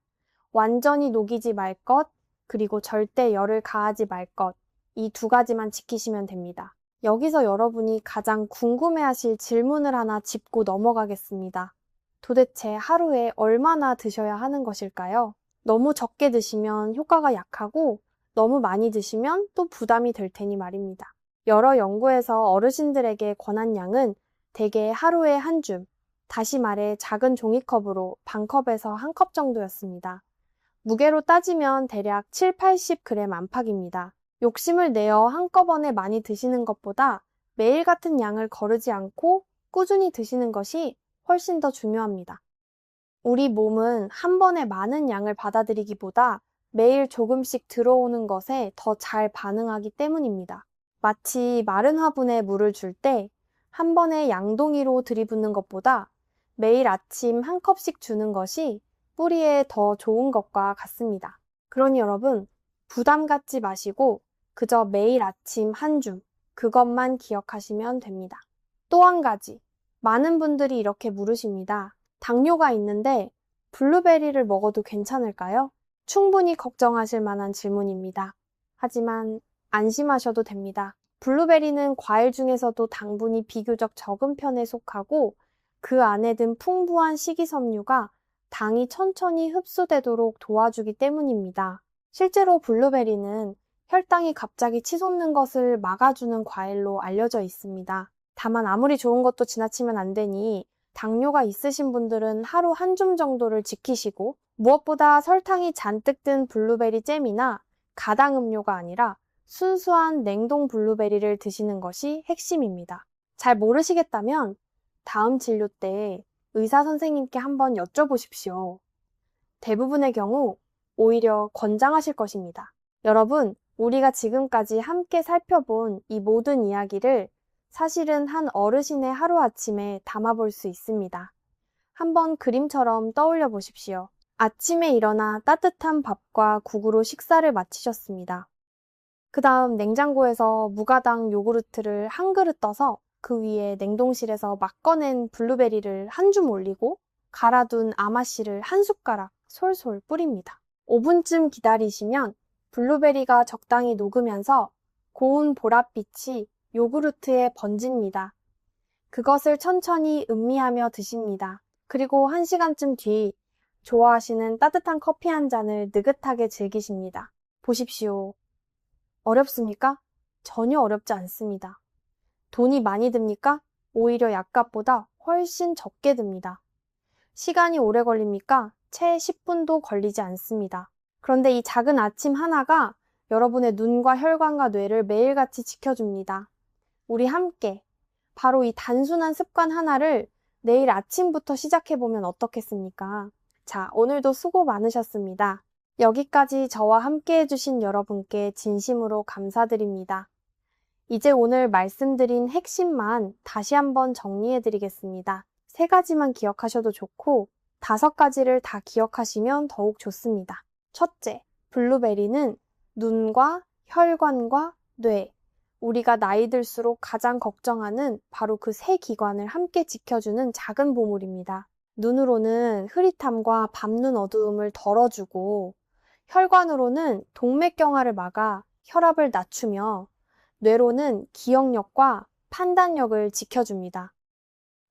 완전히 녹이지 말 것, 그리고 절대 열을 가하지 말 것. 이 2가지만 지키시면 됩니다. 여기서 여러분이 가장 궁금해하실 질문을 하나 짚고 넘어가겠습니다. 도대체 하루에 얼마나 드셔야 하는 것일까요? 너무 적게 드시면 효과가 약하고 너무 많이 드시면 또 부담이 될 테니 말입니다. 여러 연구에서 어르신들에게 권한 양은 대개 하루에 한 줌, 다시 말해 작은 종이컵으로 반컵에서 1컵 정도였습니다. 무게로 따지면 대략 7, 80g 안팎입니다. 욕심을 내어 한꺼번에 많이 드시는 것보다 매일 같은 양을 거르지 않고 꾸준히 드시는 것이 훨씬 더 중요합니다. 우리 몸은 한 번에 많은 양을 받아들이기보다 매일 조금씩 들어오는 것에 더 잘 반응하기 때문입니다. 마치 마른 화분에 물을 줄 때 한 번에 양동이로 들이붓는 것보다 매일 아침 1컵씩 주는 것이 뿌리에 더 좋은 것과 같습니다. 그러니 여러분, 부담 갖지 마시고 그저 매일 아침 한 줌, 그것만 기억하시면 됩니다. 또 한 가지, 많은 분들이 이렇게 물으십니다. 당뇨가 있는데 블루베리를 먹어도 괜찮을까요? 충분히 걱정하실 만한 질문입니다. 하지만 안심하셔도 됩니다. 블루베리는 과일 중에서도 당분이 비교적 적은 편에 속하고 그 안에 든 풍부한 식이섬유가 당이 천천히 흡수되도록 도와주기 때문입니다. 실제로 블루베리는 혈당이 갑자기 치솟는 것을 막아주는 과일로 알려져 있습니다. 다만 아무리 좋은 것도 지나치면 안 되니 당뇨가 있으신 분들은 하루 한 줌 정도를 지키시고 무엇보다 설탕이 잔뜩 든 블루베리 잼이나 가당 음료가 아니라 순수한 냉동 블루베리를 드시는 것이 핵심입니다. 잘 모르시겠다면 다음 진료 때 의사 선생님께 한번 여쭤보십시오. 대부분의 경우 오히려 권장하실 것입니다. 여러분, 우리가 지금까지 함께 살펴본 이 모든 이야기를 사실은 한 어르신의 하루아침에 담아볼 수 있습니다. 한번 그림처럼 떠올려 보십시오. 아침에 일어나 따뜻한 밥과 국으로 식사를 마치셨습니다. 그 다음 냉장고에서 무가당 요구르트를 한 그릇 떠서 그 위에 냉동실에서 막 꺼낸 블루베리를 한 줌 올리고 갈아둔 아마씨를 한 숟가락 솔솔 뿌립니다. 5분쯤 기다리시면 블루베리가 적당히 녹으면서 고운 보랏빛이 요구르트에 번집니다. 그것을 천천히 음미하며 드십니다. 그리고 1시간쯤 뒤 좋아하시는 따뜻한 커피 한 잔을 느긋하게 즐기십니다. 보십시오. 어렵습니까? 전혀 어렵지 않습니다. 돈이 많이 듭니까? 오히려 약값보다 훨씬 적게 듭니다. 시간이 오래 걸립니까? 채 10분도 걸리지 않습니다. 그런데 이 작은 아침 하나가 여러분의 눈과 혈관과 뇌를 매일같이 지켜줍니다. 우리 함께 바로 이 단순한 습관 하나를 내일 아침부터 시작해보면 어떻겠습니까? 자, 오늘도 수고 많으셨습니다. 여기까지 저와 함께 해주신 여러분께 진심으로 감사드립니다. 이제 오늘 말씀드린 핵심만 다시 한번 정리해드리겠습니다. 3가지만 기억하셔도 좋고 5가지를 다 기억하시면 더욱 좋습니다. 첫째, 블루베리는 눈과 혈관과 뇌, 우리가 나이 들수록 가장 걱정하는 바로 그 세 기관을 함께 지켜주는 작은 보물입니다. 눈으로는 흐릿함과 밤눈 어두움을 덜어주고, 혈관으로는 동맥경화를 막아 혈압을 낮추며, 뇌로는 기억력과 판단력을 지켜줍니다.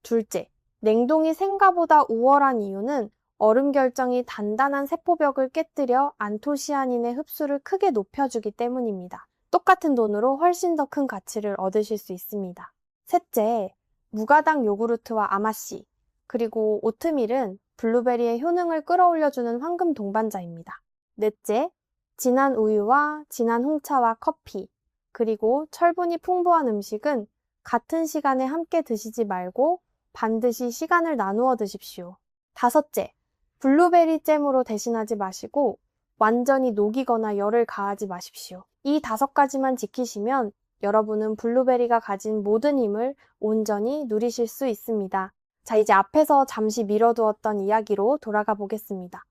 둘째, 냉동이 생가보다 우월한 이유는 얼음 결정이 단단한 세포벽을 깨뜨려 안토시아닌의 흡수를 크게 높여주기 때문입니다. 똑같은 돈으로 훨씬 더 큰 가치를 얻으실 수 있습니다. 셋째, 무가당 요구르트와 아마씨, 그리고 오트밀은 블루베리의 효능을 끌어올려주는 황금 동반자입니다. 넷째, 진한 우유와 진한 홍차와 커피, 그리고 철분이 풍부한 음식은 같은 시간에 함께 드시지 말고 반드시 시간을 나누어 드십시오. 다섯째, 블루베리 잼으로 대신하지 마시고 완전히 녹이거나 열을 가하지 마십시오. 이 5가지만 지키시면 여러분은 블루베리가 가진 모든 힘을 온전히 누리실 수 있습니다. 자, 이제 앞에서 잠시 미뤄두었던 이야기로 돌아가 보겠습니다.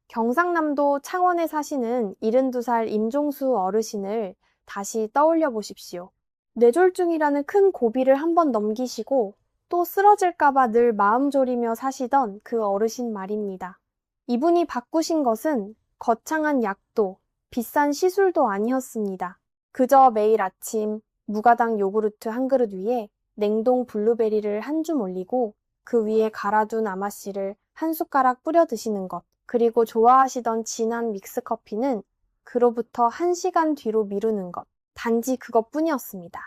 경상남도 창원에 사시는 72살 임종수 어르신을 다시 떠올려 보십시오. 뇌졸중이라는 큰 고비를 한번 넘기시고 또 쓰러질까봐 늘 마음 졸이며 사시던 그 어르신 말입니다. 이분이 바꾸신 것은 거창한 약도, 비싼 시술도 아니었습니다. 그저 매일 아침 무가당 요구르트 한 그릇 위에 냉동 블루베리를 한 줌 올리고 그 위에 갈아둔 아마씨를 한 숟가락 뿌려 드시는 것, 그리고 좋아하시던 진한 믹스커피는 그로부터 1시간 뒤로 미루는 것, 단지 그것뿐이었습니다.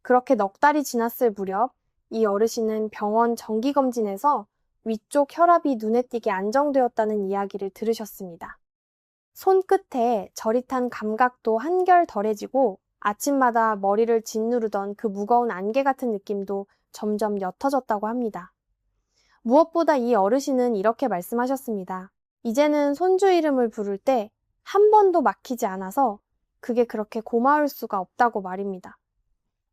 그렇게 넉 달이 지났을 무렵 이 어르신은 병원 정기검진에서 위쪽 혈압이 눈에 띄게 안정되었다는 이야기를 들으셨습니다. 손끝에 저릿한 감각도 한결 덜해지고 아침마다 머리를 짓누르던 그 무거운 안개 같은 느낌도 점점 옅어졌다고 합니다. 무엇보다 이 어르신은 이렇게 말씀하셨습니다. 이제는 손주 이름을 부를 때 한 번도 막히지 않아서 그게 그렇게 고마울 수가 없다고 말입니다.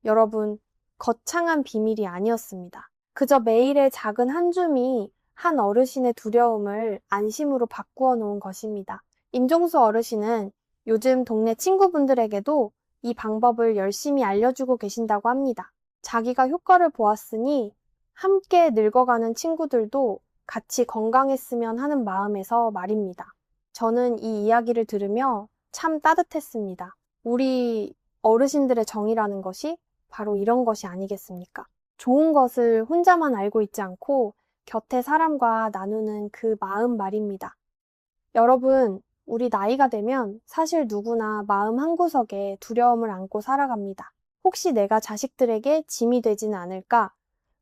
여러분, 거창한 비밀이 아니었습니다. 그저 매일의 작은 한 줌이 한 어르신의 두려움을 안심으로 바꾸어 놓은 것입니다. 임종수 어르신은 요즘 동네 친구분들에게도 이 방법을 열심히 알려주고 계신다고 합니다. 자기가 효과를 보았으니 함께 늙어가는 친구들도 같이 건강했으면 하는 마음에서 말입니다. 저는 이 이야기를 들으며 참 따뜻했습니다. 우리 어르신들의 정이라는 것이 바로 이런 것이 아니겠습니까? 좋은 것을 혼자만 알고 있지 않고 곁에 사람과 나누는 그 마음 말입니다. 여러분, 우리 나이가 되면 사실 누구나 마음 한구석에 두려움을 안고 살아갑니다. 혹시 내가 자식들에게 짐이 되지는 않을까?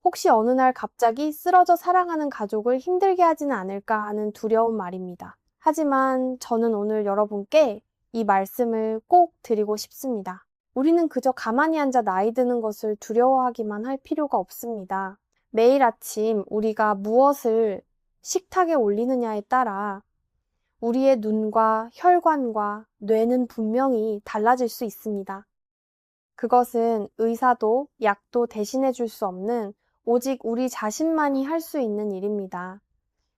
혹시 어느 날 갑자기 쓰러져 사랑하는 가족을 힘들게 하지는 않을까 하는 두려움 말입니다. 하지만 저는 오늘 여러분께 이 말씀을 꼭 드리고 싶습니다. 우리는 그저 가만히 앉아 나이 드는 것을 두려워하기만 할 필요가 없습니다. 매일 아침 우리가 무엇을 식탁에 올리느냐에 따라 우리의 눈과 혈관과 뇌는 분명히 달라질 수 있습니다. 그것은 의사도 약도 대신해 줄 수 없는 오직 우리 자신만이 할 수 있는 일입니다.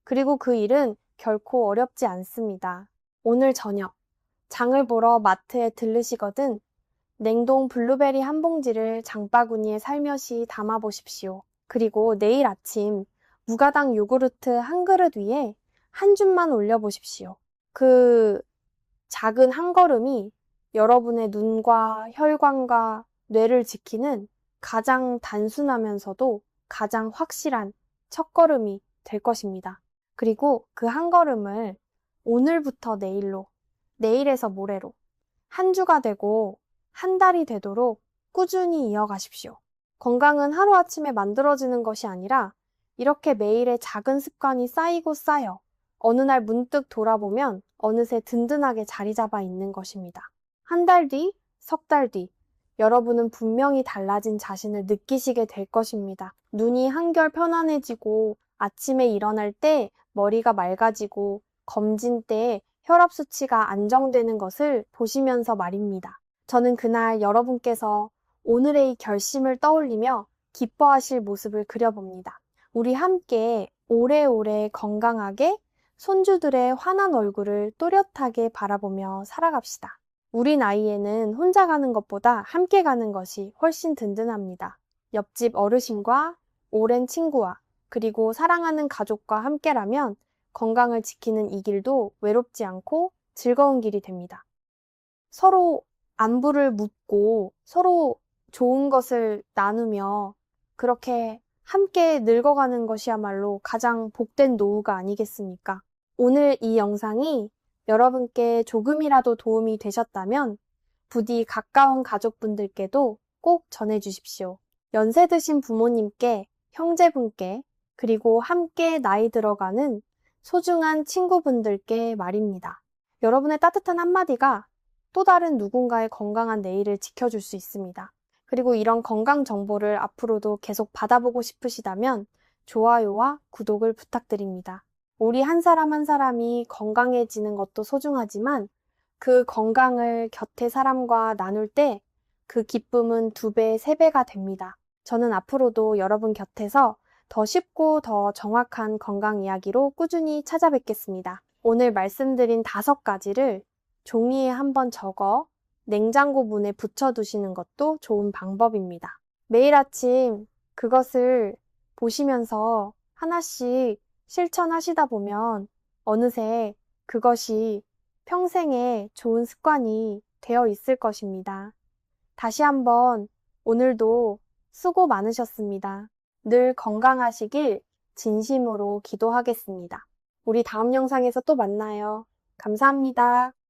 그리고 그 일은 결코 어렵지 않습니다. 오늘 저녁 장을 보러 마트에 들르시거든 냉동 블루베리 한 봉지를 장바구니에 살며시 담아 보십시오. 그리고 내일 아침 무가당 요구르트 한 그릇 위에 한 줌만 올려 보십시오. 그 작은 한 걸음이 여러분의 눈과 혈관과 뇌를 지키는 가장 단순하면서도 가장 확실한 첫걸음이 될 것입니다. 그리고 그 한 걸음을 오늘부터 내일로, 내일에서 모레로 한 주가 되고 한 달이 되도록 꾸준히 이어가십시오. 건강은 하루아침에 만들어지는 것이 아니라 이렇게 매일의 작은 습관이 쌓이고 쌓여 어느 날 문득 돌아보면 어느새 든든하게 자리 잡아 있는 것입니다. 한 달 뒤, 석 달 뒤, 여러분은 분명히 달라진 자신을 느끼시게 될 것입니다. 눈이 한결 편안해지고 아침에 일어날 때 머리가 맑아지고 검진 때 혈압 수치가 안정되는 것을 보시면서 말입니다. 저는 그날 여러분께서 오늘의 이 결심을 떠올리며 기뻐하실 모습을 그려봅니다. 우리 함께 오래오래 건강하게 손주들의 환한 얼굴을 또렷하게 바라보며 살아갑시다. 우리 나이에는 혼자 가는 것보다 함께 가는 것이 훨씬 든든합니다. 옆집 어르신과 오랜 친구와 그리고 사랑하는 가족과 함께라면 건강을 지키는 이 길도 외롭지 않고 즐거운 길이 됩니다. 서로 안부를 묻고 서로 좋은 것을 나누며 그렇게 함께 늙어가는 것이야말로 가장 복된 노후가 아니겠습니까? 오늘 이 영상이 여러분께 조금이라도 도움이 되셨다면 부디 가까운 가족분들께도 꼭 전해주십시오. 연세 드신 부모님께, 형제분께, 그리고 함께 나이 들어가는 소중한 친구분들께 말입니다. 여러분의 따뜻한 한마디가 또 다른 누군가의 건강한 내일을 지켜줄 수 있습니다. 그리고 이런 건강 정보를 앞으로도 계속 받아보고 싶으시다면 좋아요와 구독을 부탁드립니다. 우리 한 사람 한 사람이 건강해지는 것도 소중하지만 그 건강을 곁에 사람과 나눌 때 그 기쁨은 2배, 3배가 됩니다. 저는 앞으로도 여러분 곁에서 더 쉽고 더 정확한 건강 이야기로 꾸준히 찾아뵙겠습니다. 오늘 말씀드린 5가지를 종이에 한번 적어 냉장고 문에 붙여두시는 것도 좋은 방법입니다. 매일 아침 그것을 보시면서 하나씩 실천하시다 보면 어느새 그것이 평생의 좋은 습관이 되어 있을 것입니다. 다시 한번 오늘도 수고 많으셨습니다. 늘 건강하시길 진심으로 기도하겠습니다. 우리 다음 영상에서 또 만나요. 감사합니다.